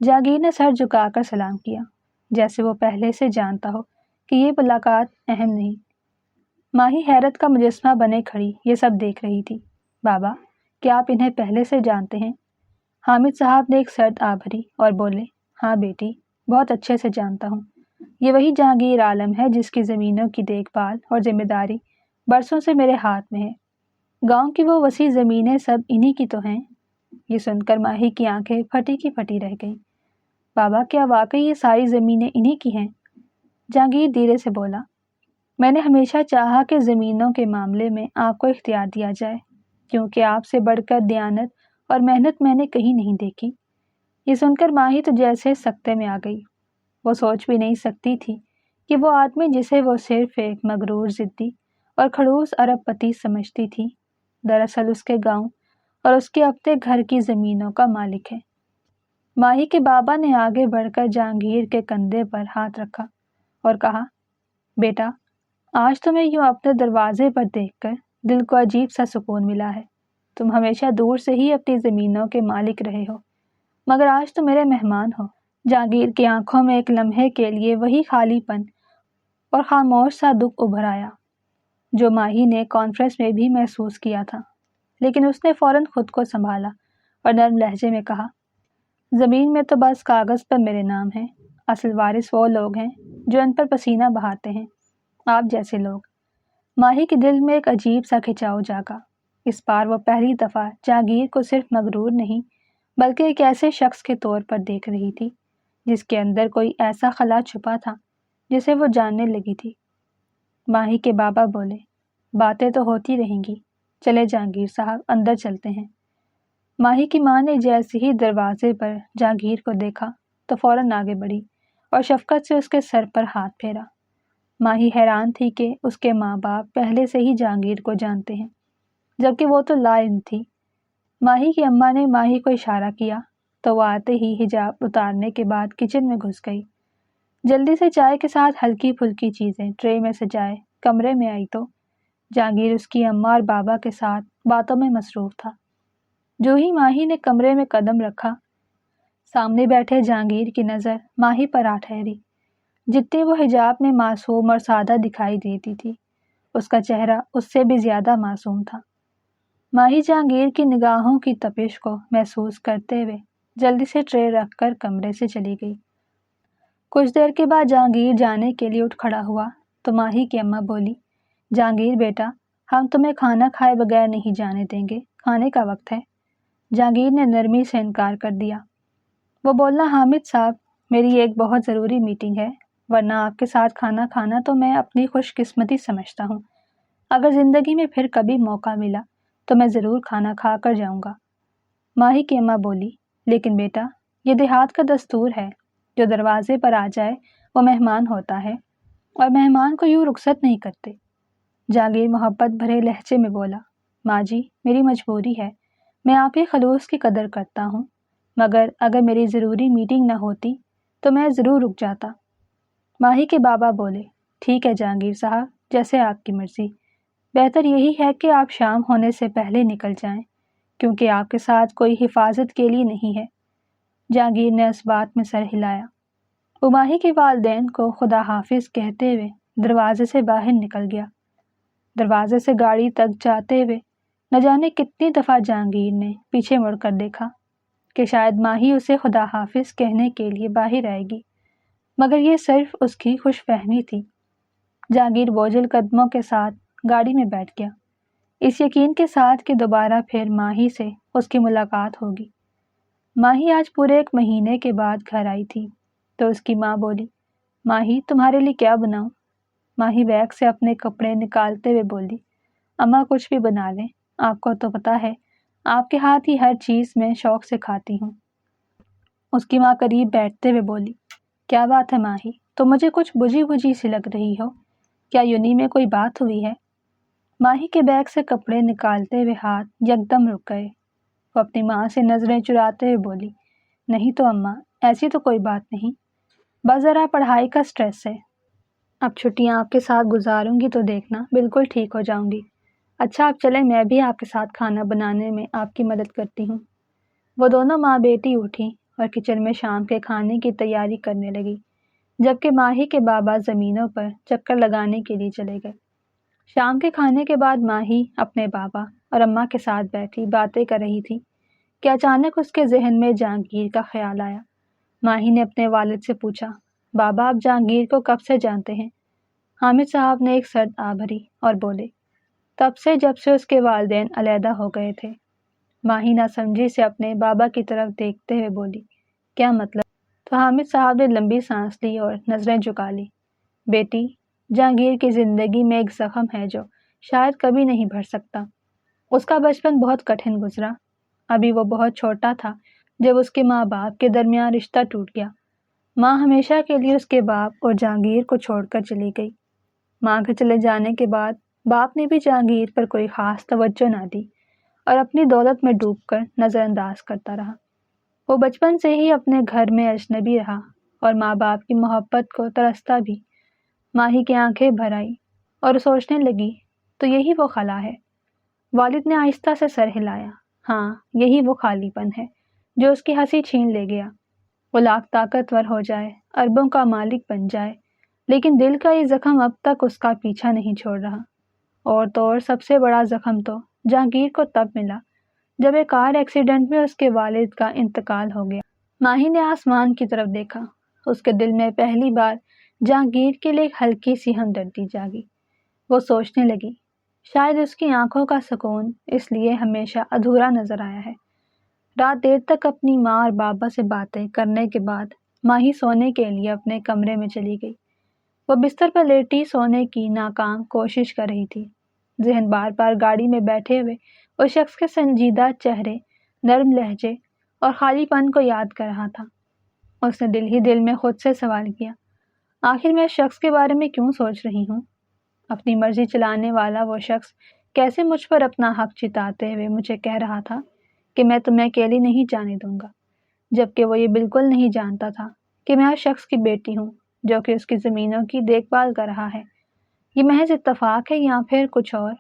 جہانگیر نے سر جھکا کر سلام کیا، جیسے وہ پہلے سے جانتا ہو کہ یہ ملاقات اہم نہیں۔ ماہی حیرت کا مجسمہ بنے کھڑی یہ سب دیکھ رہی تھی۔ بابا، کیا آپ انہیں پہلے سے جانتے ہیں؟ حامد صاحب نے ایک سرد آہ بھری اور بولے، ہاں بیٹی، بہت اچھے سے جانتا ہوں۔ یہ وہی جہانگیر عالم ہے جس کی زمینوں کی دیکھ بھال اور ذمہ داری برسوں سے میرے ہاتھ میں ہے۔ گاؤں کی وہ وسیع زمینیں سب انہی کی تو ہیں۔ یہ سن کر ماہی کی آنکھیں پھٹی کی پھٹی رہ گئیں۔ بابا، کیا واقعی یہ ساری زمینیں انہی کی ہیں؟ جہانگیر دھیرے سے بولا، میں نے ہمیشہ چاہا کہ زمینوں کے معاملے میں آپ کو اختیار دیا جائے، کیونکہ آپ سے بڑھ کر دیانت اور محنت میں نے کہیں نہیں دیکھی۔ یہ سن کر ماہی تو جیسے سکتے میں آ گئی۔ وہ سوچ بھی نہیں سکتی تھی کہ وہ آدمی جسے وہ صرف ایک مغرور ضدی اور کھڑوس ارب پتی سمجھتی تھی، دراصل اس کے گاؤں اور اس کے اپنے گھر کی زمینوں کا مالک ہے۔ ماہی کے بابا نے آگے بڑھ کر جہانگیر کے کندھے پر ہاتھ رکھا اور کہا، بیٹا، آج تمہیں یوں اپنے دروازے پر دیکھ کر دل کو عجیب سا سکون ملا ہے۔ تم ہمیشہ دور سے ہی اپنی زمینوں کے مالک رہے ہو، مگر آج تم میرے مہمان ہو۔ جہانگیر کی آنکھوں میں ایک لمحے کے لیے وہی خالی پن اور خاموش سا دکھ ابھر آیا جو ماہی نے کانفرنس میں بھی محسوس کیا تھا، لیکن اس نے فوراً خود کو سنبھالا اور نرم لہجے میں کہا، زمین میں تو بس کاغذ پر میرے نام ہے، اصل وارث وہ لوگ ہیں جو ان پر پسینہ بہاتے ہیں، آپ جیسے لوگ۔ ماہی کے دل میں ایک عجیب سا کھچاؤ جاگا۔ اس بار وہ پہلی دفعہ جہانگیر کو صرف مغرور نہیں بلکہ ایک ایسے شخص کے طور پر دیکھ رہی تھی جس کے اندر کوئی ایسا خلا چھپا تھا جسے وہ جاننے لگی تھی۔ ماہی کے بابا بولے، باتیں تو ہوتی رہیں گی، چلے جہانگیر صاحب اندر چلتے ہیں۔ ماہی کی ماں نے جیسے ہی دروازے پر جہانگیر کو دیکھا تو فوراً آگے بڑھی اور شفقت سے اس کے سر پر ہاتھ پھیرا۔ ماہی حیران تھی کہ اس کے ماں باپ پہلے سے ہی جہانگیر کو جانتے ہیں، جبکہ وہ تو لا علم تھی۔ ماہی کی اماں نے ماہی کو اشارہ کیا تو وہ آتے ہی حجاب اتارنے کے بعد کچن میں گھس گئی۔ جلدی سے چائے کے ساتھ ہلکی پھلکی چیزیں ٹرے میں سجائے کمرے میں آئی تو جہانگیر اس کی اماں اور بابا کے ساتھ باتوں میں مصروف تھا۔ جو ہی ماہی نے کمرے میں قدم رکھا، سامنے بیٹھے جہانگیر کی نظر ماہی پر آ ٹھہری۔ جتنی وہ حجاب میں معصوم اور سادہ دکھائی دیتی تھی، اس کا چہرہ اس سے بھی زیادہ معصوم تھا۔ ماہی جہانگیر کی نگاہوں کی تپش کو محسوس کرتے ہوئے جلدی سے ٹرے رکھ کر کمرے سے چلی گئی۔ کچھ دیر کے بعد جہانگیر جانے کے لیے اٹھ کھڑا ہوا تو ماہی کی اماں بولی، جہانگیر بیٹا، ہم تمہیں کھانا کھائے بغیر نہیں جانے دیں گے، کھانے کا وقت ہے۔ جہانگیر نے نرمی سے انکار کر دیا۔ وہ بولنا، حامد صاحب، میری ایک بہت ضروری میٹنگ ہے، ورنہ آپ کے ساتھ کھانا کھانا تو میں اپنی خوش قسمتی سمجھتا ہوں۔ اگر زندگی میں پھر کبھی موقع ملا تو میں ضرور کھانا کھا کر جاؤں گا۔ ماہی کی اماں بولی، لیکن بیٹا، یہ دیہات کا دستور ہے، جو دروازے پر آ جائے وہ مہمان ہوتا ہے، اور مہمان کو یوں رخصت نہیں کرتے۔ جہانگیر محبت بھرے لہجے میں بولا، ماں جی، میری مجبوری ہے، میں آپ کے خلوص کی قدر کرتا ہوں، مگر اگر میری ضروری میٹنگ نہ ہوتی تو میں ضرور رک جاتا۔ ماہی کے بابا بولے، ٹھیک ہے جہانگیر صاحب، جیسے آپ کی مرضی، بہتر یہی ہے کہ آپ شام ہونے سے پہلے نکل جائیں، کیونکہ آپ کے ساتھ کوئی حفاظت کے لیے نہیں ہے۔ جہانگیر نے اس بات میں سر ہلایا۔ وہ ماہی کے والدین کو خدا حافظ کہتے ہوئے دروازے سے باہر نکل گیا۔ دروازے سے گاڑی تک جاتے ہوئے نہ جانے کتنی دفعہ جہانگیر نے پیچھے مڑ کر دیکھا کہ شاید ماہی اسے خدا حافظ کہنے کے لیے باہر آئے گی، مگر یہ صرف اس کی خوش فہمی تھی۔ جہانگیر بوجھل قدموں کے ساتھ گاڑی میں بیٹھ گیا، اس یقین کے ساتھ کہ دوبارہ پھر ماہی سے اس کی ملاقات ہوگی۔ ماہی آج پورے 1 مہینے کے بعد گھر آئی تھی تو اس کی ماں بولی، ماہی، تمہارے لیے کیا بناؤں؟ ماہی بیگ سے اپنے کپڑے نکالتے ہوئے بولی، اماں کچھ بھی بنا لیں، آپ کو تو پتہ ہے آپ کے ہاتھ ہی ہر چیز میں شوق سے کھاتی ہوں۔ اس کی ماں قریب بیٹھتے ہوئے بولی، کیا بات ہے ماہی، تم مجھے کچھ بجھی بجھی سی لگ رہی ہو، کیا یونی میں کوئی بات ہوئی ہے؟ ماہی کے بیگ سے کپڑے نکالتے ہوئے ہاتھ یکدم رک گئے۔ وہ اپنی ماں سے نظریں چراتے ہوئے بولی، نہیں تو اماں، ایسی تو کوئی بات نہیں، بس ذرا پڑھائی کا سٹریس ہے۔ اب چھٹیاں آپ کے ساتھ گزاروں گی تو دیکھنا بالکل ٹھیک ہو جاؤں گی۔ اچھا آپ چلیں، میں بھی آپ کے ساتھ کھانا بنانے میں آپ کی مدد کرتی ہوں۔ وہ دونوں ماں بیٹی اٹھیں اور کچن میں شام کے کھانے کی تیاری کرنے لگی، جبکہ ماہی کے بابا زمینوں پر چکر لگانے کے لیے چلے گئے۔ شام کے کھانے کے بعد ماہی اپنے بابا اور اماں کے ساتھ بیٹھی باتیں کر رہی تھی کہ اچانک اس کے ذہن میں جہانگیر کا خیال آیا۔ ماہی نے اپنے والد سے پوچھا، بابا آپ جہانگیر کو کب سے جانتے ہیں؟ حامد صاحب نے ایک سرد آہ بھری اور بولے، تب سے جب سے اس کے والدین علیحدہ ہو گئے تھے۔ ماہی نہ سمجھی سے اپنے بابا کی طرف دیکھتے ہوئے بولی، کیا مطلب؟ تو حامد صاحب نے لمبی سانس لی اور نظریں جھکا لی، بیٹی، جہانگیر کی زندگی میں ایک زخم ہے جو شاید کبھی نہیں بھر سکتا۔ اس کا بچپن بہت کٹھن گزرا، ابھی وہ بہت چھوٹا تھا جب اس کے ماں باپ کے درمیان رشتہ ٹوٹ گیا۔ ماں ہمیشہ کے لیے اس کے باپ اور جہانگیر کو چھوڑ کر چلی گئی۔ ماں کے چلے جانے کے بعد باپ نے بھی جہانگیر پر کوئی خاص توجہ نہ دی اور اپنی دولت میں ڈوب کر نظر انداز کرتا رہا۔ وہ بچپن سے ہی اپنے گھر میں اجنبی رہا اور ماں باپ کی محبت کو ترستا بھی۔ ماہی کی آنکھیں بھر آئی اور سوچنے لگی، تو یہی وہ خلا ہے۔ والد نے آہستہ سے سر ہلایا، ہاں، یہی وہ خالی پن ہے جو اس کی ہنسی چھین لے گیا۔ وہ لاکھ طاقتور ہو جائے، اربوں کا مالک بن جائے، لیکن دل کا یہ زخم اب تک اس کا پیچھا نہیں چھوڑ رہا۔ اور تو اور سب سے بڑا زخم تو جہانگیر کو تب ملا جب ایک کار ایکسیڈنٹ میں اس کے والد کا انتقال ہو گیا۔ ماہی نے آسمان کی طرف دیکھا، اس کے دل میں پہلی بار جہانگیر کے لیے ایک ہلکی سی ہمدردی جاگی۔ وہ سوچنے لگی، شاید اس کی آنکھوں کا سکون اس لیے ہمیشہ ادھورا نظر آیا ہے۔ رات دیر تک اپنی ماں اور بابا سے باتیں کرنے کے بعد ماہی سونے کے لیے اپنے کمرے میں چلی گئی۔ وہ بستر پر لیٹی سونے کی ناکام کوشش کر رہی تھی۔ ذہن بار بار گاڑی میں بیٹھے ہوئے اس شخص کے سنجیدہ چہرے، نرم لہجے اور خالی پن کو یاد کر رہا تھا۔ اس نے دل ہی دل میں خود سے سوال کیا، آخر میں اس شخص کے بارے میں کیوں سوچ رہی ہوں؟ اپنی مرضی چلانے والا وہ شخص کیسے مجھ پر اپنا حق جتاتے ہوئے مجھے کہہ رہا تھا کہ میں تمہیں اکیلی نہیں جانے دوں گا، جبکہ وہ یہ بالکل نہیں جانتا تھا کہ میں اس شخص کی بیٹی ہوں جو کہ اس کی زمینوں کی دیکھ بھال کر رہا ہے۔ یہ محض اتفاق ہے یا پھر کچھ اور؟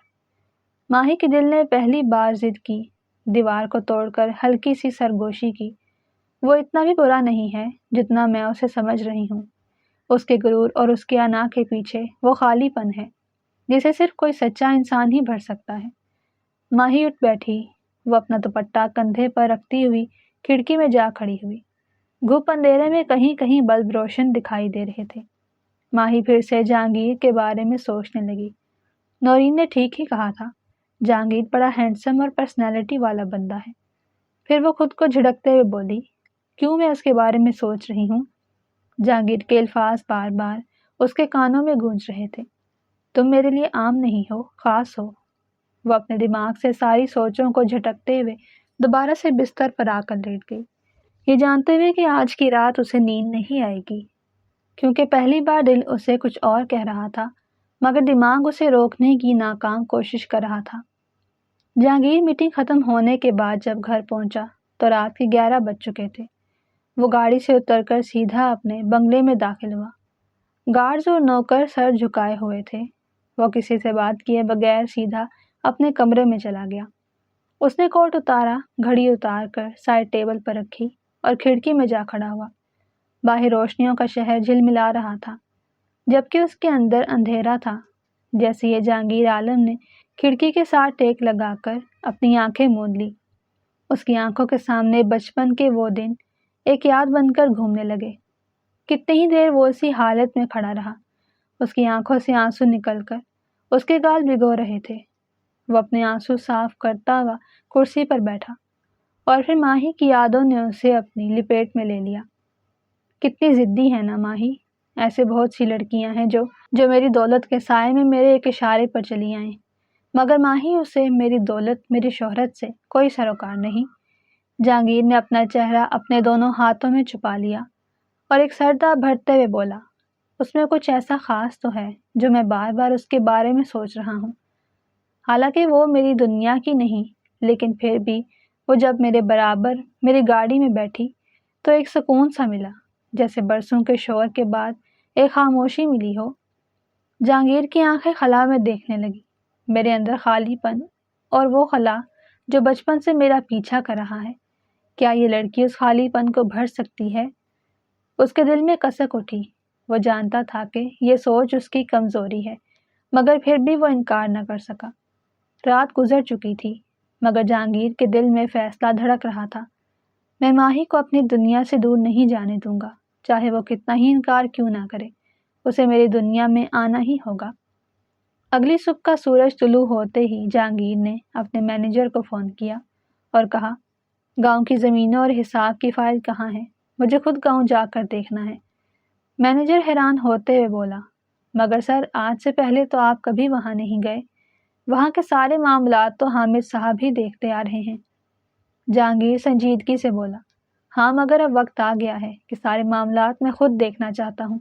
ماہی کے دل نے پہلی بار ضد کی، دیوار کو توڑ کر ہلکی سی سرگوشی کی۔ وہ اتنا بھی برا نہیں ہے جتنا میں اسے سمجھ رہی ہوں۔ اس کے غرور اور اس کی انا کے پیچھے وہ خالی پن ہے جسے صرف کوئی سچا انسان ہی بھر سکتا ہے۔ ماہی اٹھ بیٹھی، وہ اپنا دوپٹہ کندھے پر رکھتی ہوئی کھڑکی میں جا کھڑی ہوئی۔ گھوپ اندھیرے میں کہیں کہیں بلب روشن دکھائی دے رہے تھے۔ ماہی پھر سے جہانگیر کے بارے میں سوچنے لگی۔ نورین نے ٹھیک ہی کہا تھا، جہانگیر بڑا ہینڈسم اور پرسنالٹی والا بندہ ہے۔ پھر وہ خود کو جھڑکتے ہوئے بولی، کیوں میں اس کے بارے میں سوچ رہی ہوں؟ جہانگیر کے الفاظ بار بار اس کے کانوں میں گونج رہے تھے، تم میرے لیے عام نہیں ہو، خاص ہو۔ وہ اپنے دماغ سے ساری سوچوں کو جھٹکتے ہوئے دوبارہ سے بستر پر آ کر لیٹ گئی، یہ جانتے ہوئے کہ آج کی رات اسے نیند نہیں آئے گی، کیونکہ پہلی بار دل اسے کچھ اور کہہ رہا تھا مگر دماغ اسے روکنے کی ناکام کوشش کر رہا تھا۔ جہانگیر میٹنگ ختم ہونے کے بعد جب گھر پہنچا تو رات کے 11 بج چکے تھے۔ وہ گاڑی سے اتر کر سیدھا اپنے بنگلے میں داخل ہوا۔ گارڈز اور نوکر سر جھکائے ہوئے تھے۔ وہ کسی سے بات کیے بغیر سیدھا اپنے کمرے میں چلا گیا۔ اس نے کوٹ اتارا، گھڑی اتار کر سائڈ ٹیبل پر رکھی اور کھڑکی میں جا کھڑا ہوا۔ باہر روشنیوں کا شہر جھلملا رہا تھا جبکہ اس کے اندر اندھیرا تھا۔ جیسے یہ جہانگیر عالم نے کھڑکی کے ساتھ ٹیک لگا کر اپنی آنکھیں موند لی، اس کی آنکھوں کے سامنے بچپن کے وہ دن ایک یاد بن کر گھومنے لگے۔ کتنی ہی دیر وہ اسی حالت میں کھڑا رہا، اس کی آنکھوں سے آنسو نکل کر اس کے گال بھگو رہے تھے۔ وہ اپنے آنسو صاف کرتا ہوا کرسی پر بیٹھا اور پھر ماہی کی یادوں نے اسے اپنی لپیٹ میں لے لیا۔ کتنی ضدی ہے نا ماہی، ایسے بہت سی لڑکیاں ہیں جو میری دولت کے سائے میں میرے ایک اشارے پر چلی آئیں، مگر ماہی اسے میری دولت، میری شہرت سے کوئی سروکار نہیں۔ جہانگیر نے اپنا چہرہ اپنے دونوں ہاتھوں میں چھپا لیا اور ایک سردہ بھرتے ہوئے بولا، اس میں کچھ ایسا خاص تو ہے جو میں بار بار اس کے بارے میں سوچ رہا ہوں۔ حالانکہ وہ میری دنیا کی نہیں، لیکن پھر بھی وہ جب میرے برابر میری گاڑی میں بیٹھی تو ایک سکون سا ملا، جیسے برسوں کے شور کے بعد ایک خاموشی ملی ہو۔ جہانگیر کی آنکھیں خلا میں دیکھنے لگی، میرے اندر خالی پن اور وہ خلا جو بچپن سے میرا پیچھا کر رہا ہے، کیا یہ لڑکی اس خالی پن کو بھر سکتی ہے؟ اس کے دل میں کسک اٹھی۔ وہ جانتا تھا کہ یہ سوچ اس کی کمزوری ہے، مگر پھر بھی وہ انکار نہ کر سکا۔ رات گزر چکی تھی مگر جہانگیر کے دل میں فیصلہ دھڑک رہا تھا، میں ماہی کو اپنی دنیا سے دور نہیں جانے دوں گا، چاہے وہ کتنا ہی انکار کیوں نہ کرے، اسے میری دنیا میں آنا ہی ہوگا۔ اگلی صبح کا سورج طلوع ہوتے ہی جہانگیر نے اپنے مینیجر کو فون کیا اور کہا، گاؤں کی زمینوں اور حساب کی فائل کہاں ہے؟ مجھے خود گاؤں جا کر دیکھنا ہے۔ مینیجر حیران ہوتے ہوئے بولا، مگر سر آج سے پہلے تو آپ کبھی وہاں نہیں گئے، وہاں کے سارے معاملات تو حامد صاحب ہی دیکھتے آ رہے ہیں۔ جہانگیر سنجیدگی سے بولا، ہاں مگر اب وقت آ گیا ہے کہ سارے معاملات میں خود دیکھنا چاہتا ہوں۔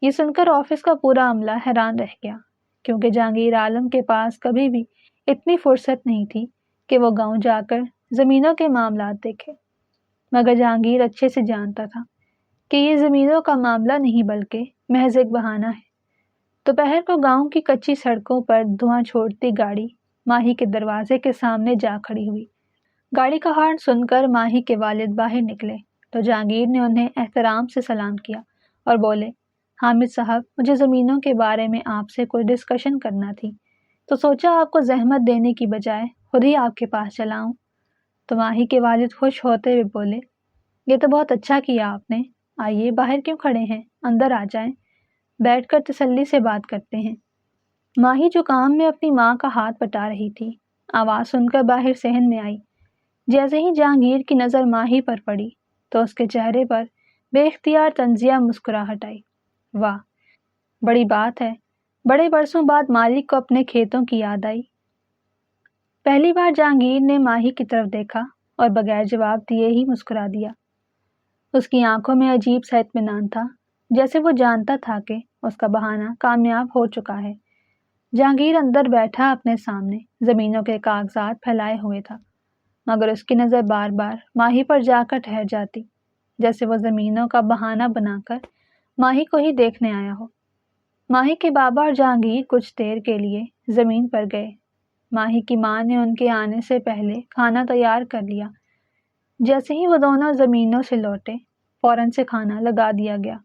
یہ سن کر آفس کا پورا عملہ حیران رہ گیا، کیونکہ جہانگیر عالم کے پاس کبھی بھی اتنی فرصت نہیں تھی کہ وہ گاؤں جا کر زمینوں کے معاملات دیکھے۔ مگر جہانگیر اچھے سے جانتا تھا کہ یہ زمینوں کا معاملہ نہیں بلکہ محض ایک بہانہ ہے۔ دوپہر کو گاؤں کی کچی سڑکوں پر دھواں چھوڑتی گاڑی ماہی کے دروازے کے سامنے جا کھڑی ہوئی۔ گاڑی کا ہارن سن کر ماہی کے والد باہر نکلے تو جہانگیر نے انہیں احترام سے سلام کیا اور بولے، حامد صاحب مجھے زمینوں کے بارے میں آپ سے کوئی ڈسکشن کرنا تھی، تو سوچا آپ کو زحمت دینے کی بجائے خود ہی آپ کے پاس چلا آؤں۔ تو ماہی کے والد خوش ہوتے ہوئے بولے، یہ تو بہت اچھا کیا آپ نے، آئیے باہر کیوں کھڑے ہیں، اندر آ جائیں، بیٹھ کر تسلی سے بات کرتے ہیں۔ ماہی جو کام میں اپنی ماں کا ہاتھ بٹا رہی تھی، آواز سن کر باہر صحن میں آئی۔ جیسے ہی جہانگیر کی نظر ماہی پر پڑی تو اس کے چہرے پر بے اختیار طنزیہ مسکراہٹ آئی۔ واہ، بڑی بات ہے، بڑے برسوں بعد مالک کو اپنے کھیتوں کی یاد آئی۔ پہلی بار جہانگیر نے ماہی کی طرف دیکھا اور بغیر جواب دیے ہی مسکرا دیا۔ اس کی آنکھوں میں عجیب سا اطمینان تھا، جیسے وہ جانتا تھا کہ اس کا بہانہ کامیاب ہو چکا ہے۔ جہانگیر اندر بیٹھا اپنے سامنے زمینوں کے کاغذات پھیلائے ہوئے تھا، مگر اس کی نظر بار بار ماہی پر جا کر ٹھہر جاتی، جیسے وہ زمینوں کا بہانہ بنا کر ماہی کو ہی دیکھنے آیا ہو۔ ماہی کے بابا اور جہانگیر کچھ دیر کے لیے زمین پر گئے۔ ماہی کی ماں نے ان کے آنے سے پہلے کھانا تیار کر لیا۔ جیسے ہی وہ دونوں زمینوں سے لوٹے، فوراً سے کھانا لگا دیا گیا۔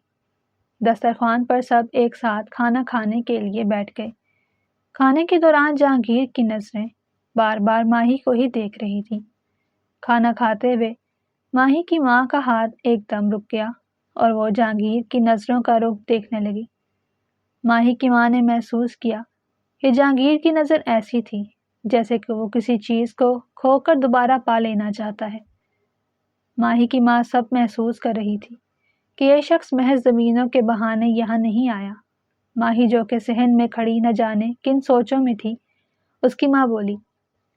دسترخوان پر سب ایک ساتھ کھانا کھانے کے لیے بیٹھ گئے۔ کھانے کے دوران جہانگیر کی نظریں بار بار ماہی کو ہی دیکھ رہی تھی۔ کھانا کھاتے ہوئے ماہی کی ماں کا ہاتھ ایک دم رک گیا اور وہ جہانگیر کی نظروں کا رخ دیکھنے لگی۔ ماہی کی ماں نے محسوس کیا کہ جہانگیر کی نظر ایسی تھی جیسے کہ وہ کسی چیز کو کھو کر دوبارہ پا لینا چاہتا ہے۔ ماہی کی ماں سب محسوس کر رہی تھی کہ یہ شخص محض زمینوں کے بہانے یہاں نہیں آیا۔ ماہی جو کہ صحن میں کھڑی نہ جانے کن سوچوں میں تھی، اس کی ماں بولی،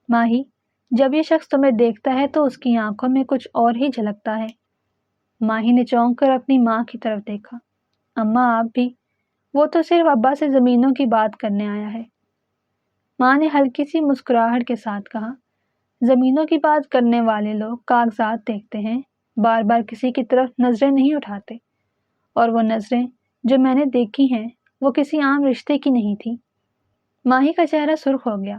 ماہی، جب یہ شخص تمہیں دیکھتا ہے تو اس کی آنکھوں میں کچھ اور ہی جھلکتا ہے۔ ماہی نے چونک کر اپنی ماں کی طرف دیکھا۔ اماں آپ بھی؟ وہ تو صرف ابا سے زمینوں کی بات کرنے آیا ہے۔ ماں نے ہلکی سی مسکراہٹ کے ساتھ کہا، زمینوں کی بات کرنے والے لوگ کاغذات دیکھتے ہیں، بار بار کسی کی طرف نظریں نہیں اٹھاتے، اور وہ نظریں جو میں نے دیکھی ہیں وہ کسی عام رشتے کی نہیں تھی۔ ماہی کا چہرہ سرخ ہو گیا۔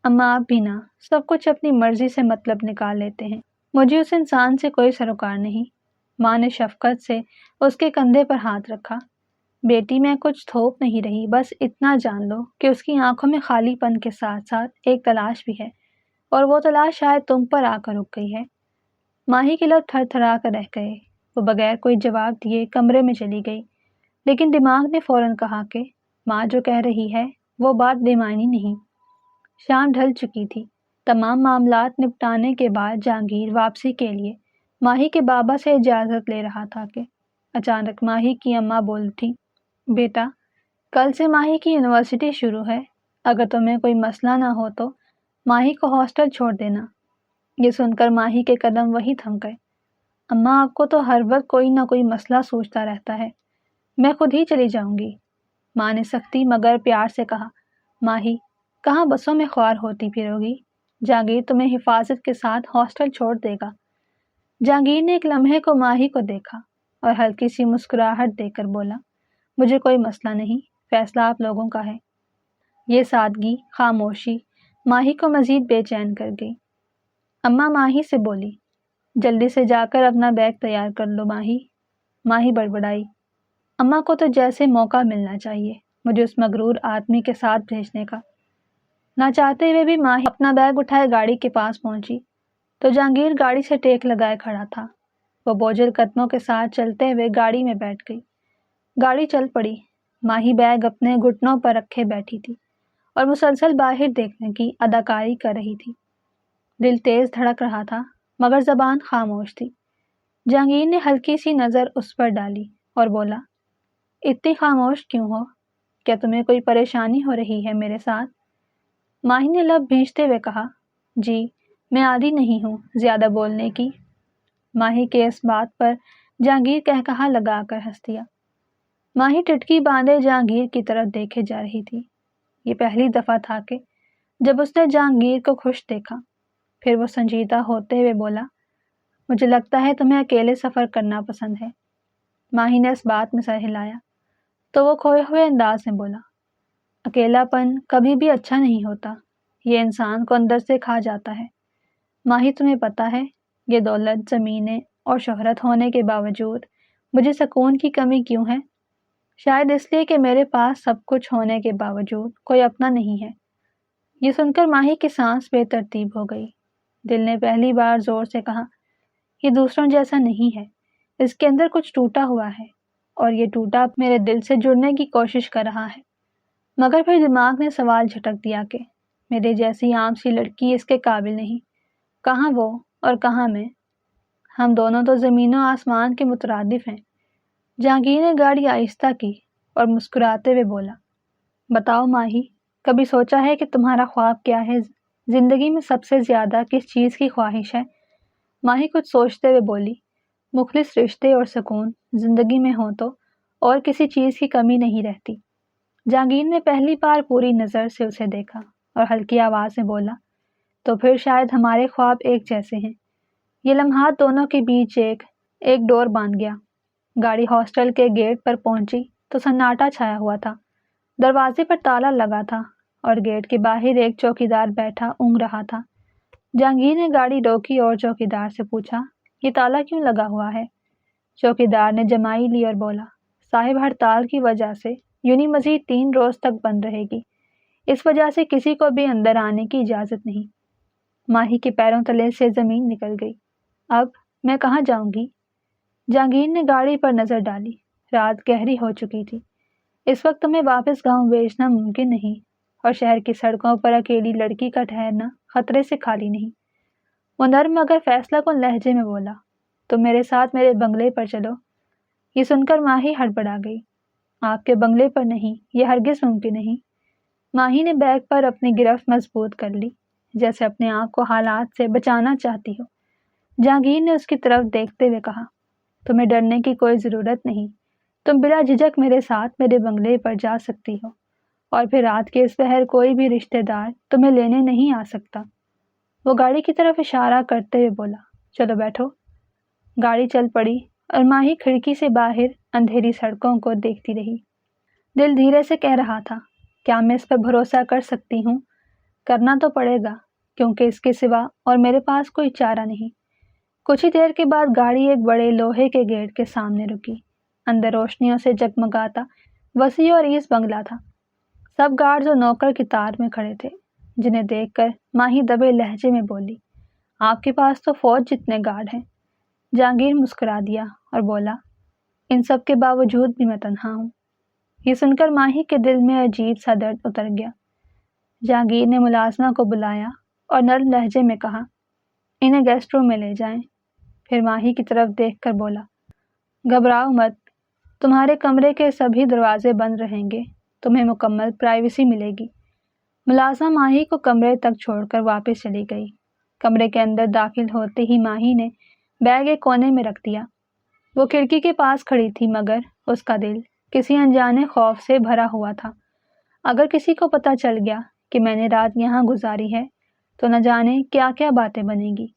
اماں آپ بھی نہ سب کچھ اپنی مرضی سے مطلب نکال لیتے ہیں، مجھے اس انسان سے کوئی سروکار نہیں۔ ماں نے شفقت سے اس کے کندھے پر ہاتھ رکھا۔ بیٹی میں کچھ تھوپ نہیں رہی، بس اتنا جان لو کہ اس کی آنکھوں میں خالی پن کے ساتھ ساتھ ایک تلاش بھی ہے، اور وہ تلاش شاید تم پر آ کر رک گئی ہے۔ ماہی کے لب تھر تھرا کر رہ گئے۔ وہ بغیر کوئی جواب دیے کمرے میں چلی گئی، لیکن دماغ نے فوراً کہا کہ ماں جو کہہ رہی ہے وہ بات بے معنی نہیں۔ شام ڈھل چکی تھی۔ تمام معاملات نپٹانے کے بعد جہانگیر واپسی کے لیے ماہی کے بابا سے اجازت لے رہا تھا کہ اچانک ماہی کی اماں بول اٹھی، بیٹا، کل سے ماہی کی یونیورسٹی شروع ہے، اگر تمہیں کوئی مسئلہ نہ ہو تو ماہی کو ہاسٹل چھوڑ دینا۔ یہ سن کر ماہی کے قدم وہی تھم گئے۔ اماں آپ کو تو ہر وقت کوئی نہ کوئی مسئلہ سوچتا رہتا ہے، میں خود ہی چلی جاؤں گی۔ ماں نے سختی مگر پیار سے کہا، ماہی، کہاں بسوں میں خوار ہوتی پھرو گی؟ جہانگیر تمہیں حفاظت کے ساتھ ہاسٹل چھوڑ دے گا۔ جہانگیر نے ایک لمحے کو ماہی کو دیکھا اور ہلکی سی مسکراہٹ دے کر بولا، مجھے کوئی مسئلہ نہیں، فیصلہ آپ لوگوں کا ہے۔ یہ سادگی، خاموشی ماہی کو مزید بے چین کر گئی۔ اماں ماہی سے بولی، جلدی سے جا کر اپنا بیگ تیار کر لو ماہی۔ ماہی بڑبڑائی، اماں کو تو جیسے موقع ملنا چاہیے مجھے اس مغرور آدمی کے ساتھ بھیجنے کا۔ نہ چاہتے ہوئے بھی ماہی اپنا بیگ اٹھائے گاڑی کے پاس پہنچی تو جہانگیر گاڑی سے ٹیک لگائے کھڑا تھا۔ وہ بوجھل قدموں کے ساتھ چلتے ہوئے گاڑی میں بیٹھ گئی۔ گاڑی چل پڑی۔ ماہی بیگ اپنے گھٹنوں پر رکھے بیٹھی تھی اور مسلسل باہر دیکھنے کی اداکاری کر رہی تھی۔ دل تیز دھڑک رہا تھا مگر زبان خاموش تھی۔ جہانگیر نے ہلکی سی نظر اس پر ڈالی اور بولا، اتنی خاموش کیوں ہو؟ کیا تمہیں کوئی پریشانی ہو رہی ہے میرے ساتھ؟ ماہی نے لب بھینچتے ہوئے کہا، جی، میں عادی نہیں ہوں زیادہ بولنے کی۔ ماہی کے اس بات پر جہانگیر قہقہا لگا کر ہنس دیا۔ ماہی ٹٹکی باندھے جہانگیر کی طرف دیکھے جا رہی تھی۔ یہ پہلی دفعہ تھا کہ جب اس نے جہانگیر کو خوش دیکھا۔ پھر وہ سنجیدہ ہوتے ہوئے بولا، مجھے لگتا ہے تمہیں اکیلے سفر کرنا پسند ہے۔ ماہی نے اس بات میں سر ہلایا تو وہ کھوئے ہوئے انداز میں بولا، اکیلا پن کبھی بھی اچھا نہیں ہوتا، یہ انسان کو اندر سے کھا جاتا ہے۔ ماہی تمہیں پتہ ہے، یہ دولت، زمینیں اور شہرت ہونے کے باوجود مجھے سکون کی کمی کیوں ہے؟ شاید اس لیے کہ میرے پاس سب کچھ ہونے کے باوجود کوئی اپنا نہیں ہے۔ یہ سن کر ماہی کی سانس بے ترتیب ہو گئی۔ دل نے پہلی بار زور سے کہا، یہ دوسروں جیسا نہیں ہے، اس کے اندر کچھ ٹوٹا ہوا ہے اور یہ ٹوٹا میرے دل سے جڑنے کی کوشش کر رہا ہے۔ مگر پھر دماغ نے سوال جھٹک دیا کہ میرے جیسی عام سی لڑکی اس کے قابل نہیں، کہاں وہ اور کہاں میں؟ ہم دونوں تو زمین و آسمان کے مترادف ہیں۔ جہانگیر نے گاڑی آہستہ کی اور مسکراتے ہوئے بولا، بتاؤ ماہی، کبھی سوچا ہے کہ تمہارا خواب کیا ہے؟ زندگی میں سب سے زیادہ کس چیز کی خواہش ہے؟ ماہی کچھ سوچتے ہوئے بولی، مخلص رشتے اور سکون زندگی میں ہوں تو اور کسی چیز کی کمی نہیں رہتی۔ جہانگیر نے پہلی بار پوری نظر سے اسے دیکھا اور ہلکی آواز میں بولا، تو پھر شاید ہمارے خواب ایک جیسے ہیں۔ یہ لمحات دونوں کے بیچ ایک ڈور باندھ گیا۔ گاڑی ہاسٹل کے گیٹ پر پہنچی تو سناٹا چھایا ہوا تھا۔ دروازے پر تالا لگا تھا اور گیٹ کے باہر ایک چوکیدار بیٹھا اونگ رہا تھا۔ جہانگیر نے گاڑی روکی اور چوکیدار سے پوچھا، یہ تالا کیوں لگا ہوا ہے؟ چوکیدار نے جمائی لی اور بولا، صاحب ہڑتال کی وجہ سے یونی مزید 3 روز تک بند رہے گی، اس وجہ سے کسی کو بھی اندر آنے کی اجازت نہیں۔ ماہی کے پیروں تلے سے زمین نکل گئی۔ اب میں کہاں جاؤں گی؟ جہانگیر نے گاڑی پر نظر ڈالی۔ رات گہری ہو چکی تھی۔ اس وقت تمہیں واپس گاؤں بھیجنا ممکن نہیں اور شہر کی سڑکوں پر اکیلی لڑکی کا ٹھہرنا خطرے سے خالی نہیں۔ وہ نرم مگر فیصلہ کن لہجے میں بولا، تم میرے ساتھ میرے بنگلے پر چلو۔ یہ سن کر ماہی ہڑبڑا گئی۔ آپ کے بنگلے پر نہیں، یہ ہرگز ممکن نہیں۔ ماہی نے بیگ پر اپنی گرفت مضبوط کر لی، جیسے اپنے آپ کو حالات سے بچانا چاہتی ہو۔ جہانگیر نے اس کی طرف دیکھتے ہوئے کہا، تمہیں ڈرنے کی کوئی ضرورت نہیں، تم بلا جھجک میرے ساتھ میرے بنگلے پر جا سکتی ہو، اور پھر رات کے اس پہر کوئی بھی رشتہ دار تمہیں لینے نہیں آ سکتا۔ وہ گاڑی کی طرف اشارہ کرتے ہوئے بولا، چلو بیٹھو۔ گاڑی چل پڑی اور ماہی کھڑکی سے باہر اندھیری سڑکوں کو دیکھتی رہی۔ دل دھیرے سے کہہ رہا تھا، کیا میں اس پر بھروسہ کر سکتی ہوں؟ کرنا تو پڑے گا، کیونکہ اس کے سوا اور میرے پاس کوئی چارہ نہیں۔ کچھ ہی دیر کے بعد گاڑی ایک بڑے لوہے کے گیٹ کے سامنے رکی۔ اندر روشنیوں سے جگمگاتا وسیع اور عریض بنگلہ تھا۔ سب گارڈز اور نوکر قطار میں کھڑے تھے، جنہیں دیکھ کر ماہی دبے لہجے میں بولی، آپ کے پاس تو فوج جتنے گارڈ ہیں۔ جہانگیر مسکرا دیا اور بولا، ان سب کے باوجود بھی میں تنہا ہوں۔ یہ سن کر ماہی کے دل میں عجیب سا درد اتر گیا۔ جہانگیر نے ملازمہ کو بلایا اور نرم لہجے میں کہا، انہیں گیسٹ روم میں لے جائیں۔ پھر ماہی کی طرف دیکھ کر بولا، گھبراؤ مت، تمہارے کمرے کے سبھی دروازے بند رہیں گے، تمہیں مکمل پرائیویسی ملے گی۔ ملازمہ ماہی کو کمرے تک چھوڑ کر واپس چلی گئی۔ کمرے کے اندر داخل ہوتے ہی ماہی نے بیگ ایک کونے میں رکھ دیا۔ وہ کھڑکی کے پاس کھڑی تھی، مگر اس کا دل کسی انجانے خوف سے بھرا ہوا تھا۔ اگر کسی کو پتہ چل گیا کہ میں نے رات یہاں گزاری ہے تو نہ جانے کیا کیا باتیں بنیں گی۔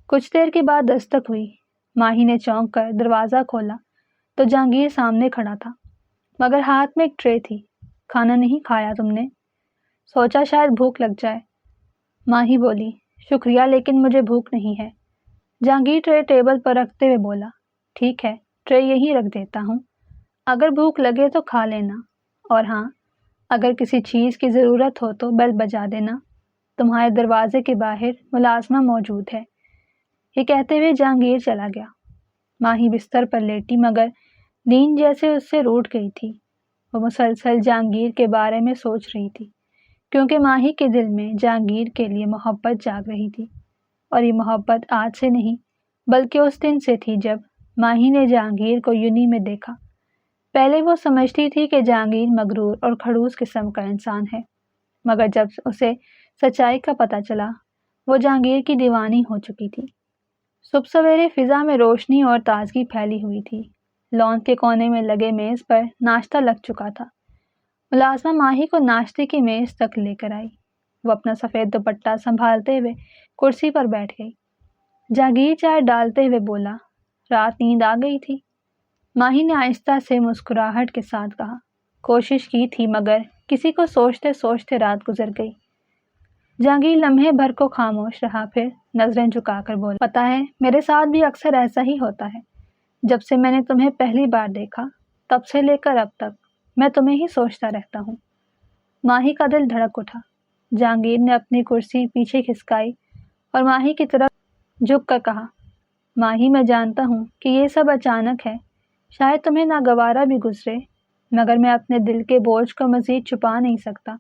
کچھ دیر کے بعد دستک ہوئی۔ ماہی نے چونک کر دروازہ کھولا تو جہانگیر سامنے کھڑا تھا، مگر ہاتھ میں ایک ٹرے تھی۔ کھانا نہیں کھایا تم نے؟ سوچا شاید بھوک لگ جائے۔ ماہی بولی، شکریہ لیکن مجھے بھوک نہیں ہے۔ جہانگیر ٹرے ٹیبل پر رکھتے ہوئے بولا، ٹھیک ہے، ٹرے یہیں رکھ دیتا ہوں، اگر بھوک لگے تو کھا لینا، اور ہاں، اگر کسی چیز کی ضرورت ہو تو بیل بجا دینا، تمہارے دروازے کے باہر ملازمہ موجود ہے۔ یہ کہتے ہوئے جہانگیر چلا گیا۔ ماہی بستر پر لیٹی، مگر نیند جیسے اس سے روٹ گئی تھی۔ وہ مسلسل جہانگیر کے بارے میں سوچ رہی تھی، کیونکہ ماہی کے دل میں جہانگیر کے لیے محبت جاگ رہی تھی، اور یہ محبت آج سے نہیں بلکہ اس دن سے تھی جب ماہی نے جہانگیر کو یونی میں دیکھا۔ پہلے وہ سمجھتی تھی کہ جہانگیر مغرور اور کھڑوس قسم کا انسان ہے، مگر جب اسے سچائی کا پتہ چلا، وہ جہانگیر کی دیوانی ہو چکی تھی۔ صبح سویرے فضا میں روشنی اور تازگی پھیلی ہوئی تھی۔ لان کے کونے میں لگے میز پر ناشتہ لگ چکا تھا۔ ملازمہ ماہی کو ناشتے کی میز تک لے کر آئی۔ وہ اپنا سفید دوپٹہ سنبھالتے ہوئے کرسی پر بیٹھ گئی۔ جہانگیر چائے ڈالتے ہوئے بولا، رات نیند آ گئی تھی؟ ماہی نے آہستہ سے مسکراہٹ کے ساتھ کہا، کوشش کی تھی، مگر کسی کو سوچتے سوچتے رات گزر گئی۔ جہانگیر لمحے بھر کو خاموش رہا، پھر نظریں جھکا کر بولا، پتہ ہے میرے ساتھ بھی اکثر ایسا ہی ہوتا ہے۔ جب سے میں نے تمہیں پہلی بار دیکھا تب سے لے کر اب تک میں تمہیں ہی سوچتا رہتا ہوں۔ ماہی کا دل دھڑک اٹھا۔ جہانگیر نے اپنی کرسی پیچھے کھسکائی اور ماہی کی طرف جھک کر کہا، ماہی میں جانتا ہوں کہ یہ سب اچانک ہے، شاید تمہیں ناگوارا بھی گزرے، مگر میں اپنے دل کے بوجھ کو مزید چھپا نہیں سکتا۔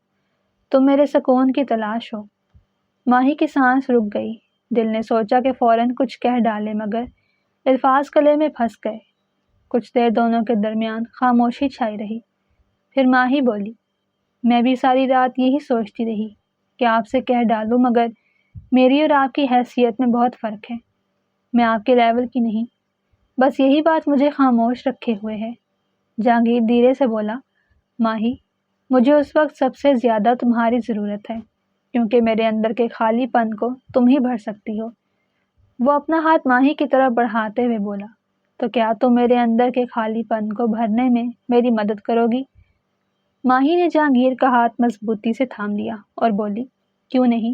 تم میرے سکون کی تلاش ہو۔ ماہی کی سانس رک گئی۔ دل نے سوچا کہ فوراً کچھ کہہ ڈالے، مگر الفاظ گلے میں پھنس گئے۔ کچھ دیر دونوں کے درمیان خاموشی چھائی رہی۔ پھر ماہی بولی، میں بھی ساری رات یہی سوچتی رہی کہ آپ سے کہہ ڈالوں، مگر میری اور آپ کی حیثیت میں بہت فرق ہے۔ میں آپ کے لیول کی نہیں، بس یہی بات مجھے خاموش رکھے ہوئے ہے۔ جہانگیر دھیرے سے بولا، ماہی، مجھے اس وقت سب سے زیادہ تمہاری ضرورت ہے، کیونکہ میرے اندر کے خالی پن کو تم ہی بھر سکتی ہو۔ وہ اپنا ہاتھ ماہی کی طرف بڑھاتے ہوئے بولا، تو کیا تم میرے اندر کے خالی پن کو بھرنے میں میری مدد کرو گی؟ ماہی نے جہانگیر کا ہاتھ مضبوطی سے تھام لیا اور بولی، کیوں نہیں،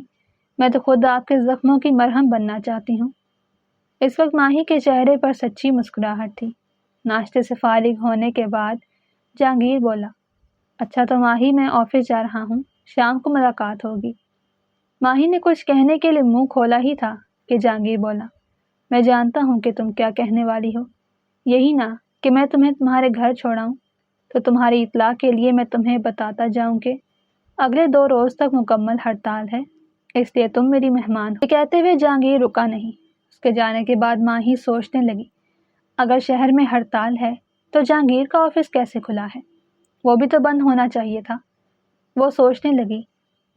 میں تو خود آپ کے زخموں کی مرہم بننا چاہتی ہوں۔ اس وقت ماہی کے چہرے پر سچی مسکراہٹ تھی۔ ناشتے سے فارغ ہونے کے بعد جہانگیر بولا، اچھا تو ماہی، میں آفس جا رہا ہوں، شام کو ملاقات ہوگی۔ ماہی نے کچھ کہنے کے لیے منہ کھولا ہی تھا کہ جہانگیر بولا، میں جانتا ہوں کہ تم کیا کہنے والی ہو، یہی نا کہ میں تمہیں تمہارے گھر چھوڑاؤں۔ تو تمہاری اطلاع کے لیے میں تمہیں بتاتا جاؤں کہ اگلے 2 روز تک مکمل ہڑتال ہے، اس لیے تم میری مہمان ہو۔ یہ کہتے ہوئے جہانگیر رکا نہیں۔ اس کے جانے کے بعد ماہی سوچنے لگی، اگر شہر میں ہڑتال ہے تو جہانگیر کا آفس کیسے کھلا ہے؟ وہ بھی تو بند ہونا چاہیے تھا۔ وہ سوچنے لگی،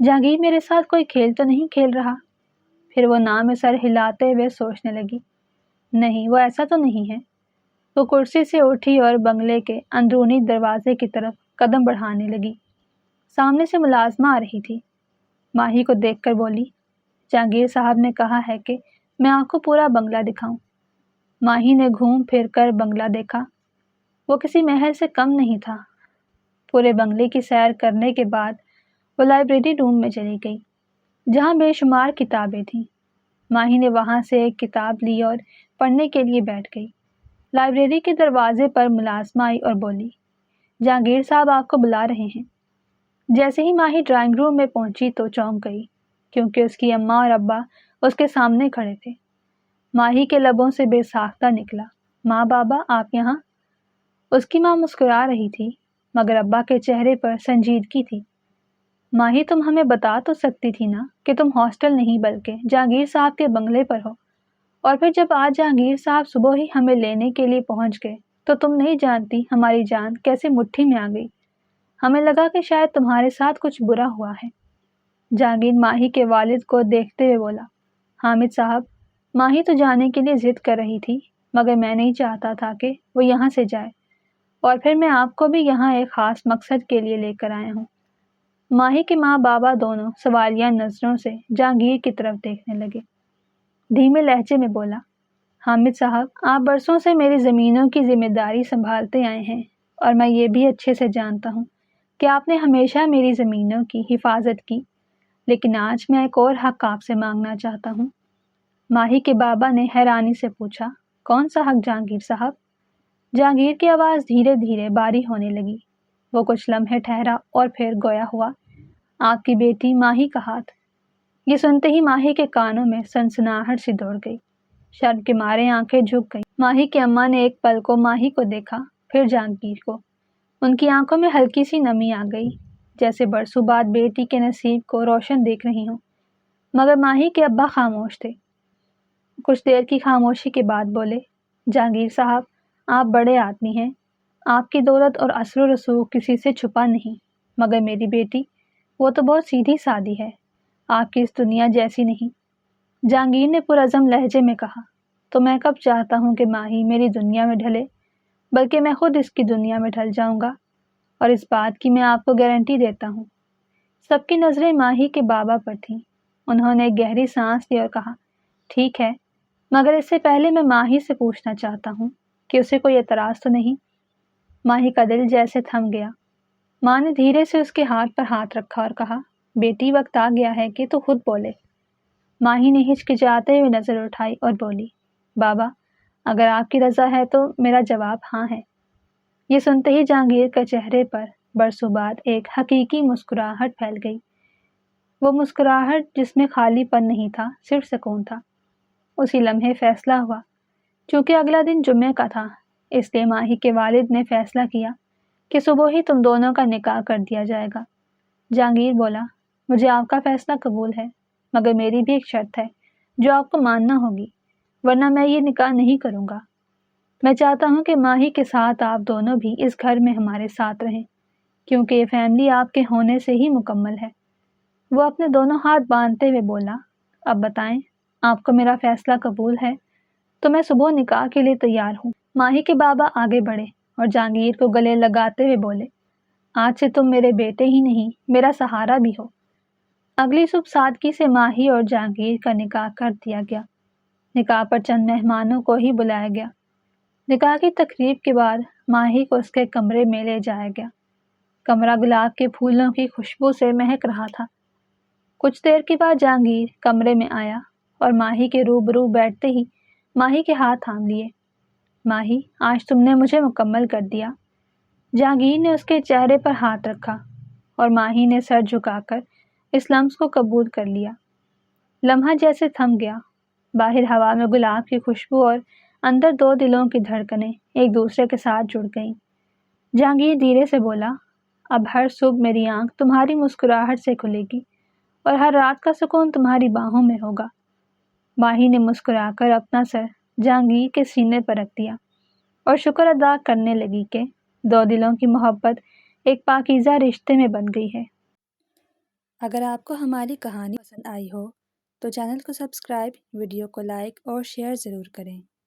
جہانگیر میرے ساتھ کوئی کھیل تو نہیں کھیل رہا؟ پھر وہ ناں میں سر ہلاتے ہوئے سوچنے لگی، نہیں، وہ ایسا تو نہیں ہے۔ وہ کرسی سے اٹھی اور بنگلے کے اندرونی دروازے کی طرف قدم بڑھانے لگی۔ سامنے سے ملازمہ آ رہی تھی۔ ماہی کو دیکھ کر بولی، جہانگیر صاحب نے کہا ہے کہ میں آپ کو پورا بنگلہ دکھاؤں۔ ماہی نے گھوم پھر کر بنگلہ دیکھا۔ وہ کسی محل سے کم نہیں تھا۔ پورے بنگلے کی سیر کرنے کے بعد وہ لائبریری روم میں چلی گئی، جہاں بے شمار کتابیں تھیں۔ ماہی نے وہاں سے ایک کتاب لی اور پڑھنے کے لیے بیٹھ گئی۔ لائبریری کے دروازے پر ملازمہ آئی اور بولی، جہانگیر صاحب آپ کو بلا رہے ہیں۔ جیسے ہی ماہی ڈرائنگ روم میں پہنچی تو چونک گئی، کیونکہ اس کی اماں اور ابا اس کے سامنے کھڑے تھے۔ ماہی کے لبوں سے بے ساختہ نکلا، ماں، بابا، آپ یہاں؟ اس کی ماں مسکرا رہی تھی، مگر ابا کے چہرے پر سنجیدگی تھی۔ ماہی، تم ہمیں بتا تو سکتی تھی نا کہ تم ہاسٹل نہیں بلکہ جہانگیر صاحب کے بنگلے پر ہو، اور پھر جب آج جہانگیر صاحب صبح ہی ہمیں لینے کے لیے پہنچ گئے تو تم نہیں جانتی ہماری جان کیسے مٹھی میں آ گئی۔ ہمیں لگا کہ شاید تمہارے ساتھ کچھ برا ہوا ہے۔ جہانگیر ماہی کے والد کو دیکھتے ہوئے بولا، حامد صاحب، ماہی تو جانے کے لیے ضد کر رہی تھی، مگر میں نہیں چاہتا تھا کہ وہ یہاں سے جائے، اور پھر میں آپ کو بھی یہاں ایک خاص مقصد کے لیے لے کر آیا ہوں۔ ماہی کے ماں بابا دونوں سوالیہ نظروں سے جہانگیر کی طرف دیکھنے لگے۔ دھیمے لہجے میں بولا، حامد صاحب، آپ برسوں سے میری زمینوں کی ذمہ داری سنبھالتے آئے ہیں، اور میں یہ بھی اچھے سے جانتا ہوں کہ آپ نے ہمیشہ میری زمینوں کی حفاظت کی، لیکن آج میں ایک اور حق آپ سے مانگنا چاہتا ہوں۔ ماہی کے بابا نے حیرانی سے پوچھا، کون سا حق جہانگیر صاحب؟ جہانگیر کی آواز دھیرے دھیرے باری ہونے لگی۔ وہ کچھ لمحے ٹھہرا اور پھر گویا ہوا، آپ کی بیٹی ماہی کا ہاتھ۔ یہ سنتے ہی ماہی کے کانوں میں سنسناہٹ سی دوڑ گئی۔ شرم کے مارے آنکھیں جھک گئیں۔ ماہی کی اماں نے ایک پل کو ماہی کو دیکھا، پھر جہانگیر کو۔ ان کی آنکھوں میں ہلکی سی نمی آ گئی، جیسے برسوں بعد بیٹی کے نصیب کو روشن دیکھ رہی ہوں۔ مگر ماہی کے ابا خاموش تھے۔ کچھ دیر کی خاموشی کے بعد بولے، جہانگیر صاحب، آپ بڑے آدمی ہیں، آپ کی دولت اور اثر و رسوخ کسی سے چھپا نہیں، مگر میری بیٹی، وہ تو بہت سیدھی سادی ہے، آپ کی اس دنیا جیسی نہیں۔ جہانگیر نے پرعزم لہجے میں کہا، تو میں کب چاہتا ہوں کہ ماہی میری دنیا میں ڈھلے، بلکہ میں خود اس کی دنیا میں ڈھل جاؤں گا، اور اس بات کی میں آپ کو گارنٹی دیتا ہوں۔ سب کی نظریں ماہی کے بابا پر تھیں۔ انہوں نے ایک گہری سانس لی اور کہا، ٹھیک ہے، مگر اس سے پہلے میں ماہی سے پوچھنا چاہتا ہوں کہ اسے کوئی اعتراض تو نہیں؟ ماہی کا دل جیسے تھم گیا۔ ماں نے دھیرے سے اس کے ہاتھ پر ہاتھ رکھا اور کہا، بیٹی، وقت آ گیا ہے کہ تو خود بولے۔ ماہی نے ہچکچاتے ہوئے نظر اٹھائی اور بولی، بابا، اگر آپ کی رضا ہے تو میرا جواب ہاں ہے۔ یہ سنتے ہی جہانگیر کے چہرے پر برسوں بعد ایک حقیقی مسکراہٹ پھیل گئی۔ وہ مسکراہٹ جس میں خالی پن نہیں تھا، صرف سکون تھا۔ اسی لمحے فیصلہ ہوا چونکہ اگلا دن جمعے کا تھا اس لیے ماہی کے والد نے فیصلہ کیا کہ صبح ہی تم دونوں کا نکاح کر دیا جائے گا۔ جہانگیر بولا، مجھے آپ کا فیصلہ قبول ہے، مگر میری بھی ایک شرط ہے جو آپ کو ماننا ہوگی، ورنہ میں یہ نکاح نہیں کروں گا۔ میں چاہتا ہوں کہ ماہی کے ساتھ آپ دونوں بھی اس گھر میں ہمارے ساتھ رہیں، کیونکہ یہ فیملی آپ کے ہونے سے ہی مکمل ہے۔ وہ اپنے دونوں ہاتھ باندھتے ہوئے بولا، اب بتائیں، آپ کو میرا فیصلہ قبول ہے تو میں صبح نکاح کے لیے تیار ہوں۔ ماہی کے بابا آگے بڑھے اور جہانگیر کو گلے لگاتے ہوئے بولے، آج سے تم میرے بیٹے ہی نہیں، میرا سہارا بھی ہو۔ اگلی صبح سادگی سے ماہی اور جہانگیر کا نکاح کر دیا گیا۔ نکاح پر چند مہمانوں کو ہی بلایا گیا۔ نکاح کی تقریب کے بعد ماہی کو اس کے کمرے میں لے جایا گیا۔ کمرہ گلاب کے پھولوں کی خوشبو سے مہک رہا تھا۔ کچھ دیر کے بعد جہانگیر کمرے میں آیا اور ماہی کے روبرو بیٹھتے ہی ماہی کے ہاتھ تھام لیے۔ ماہی، آج تم نے مجھے مکمل کر دیا۔ جہانگیر نے اس کے چہرے پر ہاتھ رکھا اور ماہی نے سر جھکا کر اس لمس کو قبول کر لیا۔ لمحہ جیسے تھم گیا۔ باہر ہوا میں گلاب کی خوشبو اور اندر دو دلوں کی دھڑکنیں ایک دوسرے کے ساتھ جڑ گئیں۔ جہانگیر دھیرے سے بولا، اب ہر صبح میری آنکھ تمہاری مسکراہٹ سے کھلے گی اور ہر رات کا سکون تمہاری باہوں میں ہوگا۔ ماہی نے مسکرا کر اپنا سر جہانگیر کے سینے پر رکھ دیا اور شکر ادا کرنے لگی کہ دو دلوں کی محبت ایک پاکیزہ رشتے میں بن گئی ہے۔ اگر آپ کو ہماری کہانی پسند آئی ہو تو چینل کو سبسکرائب، ویڈیو کو لائک اور شیئر ضرور کریں۔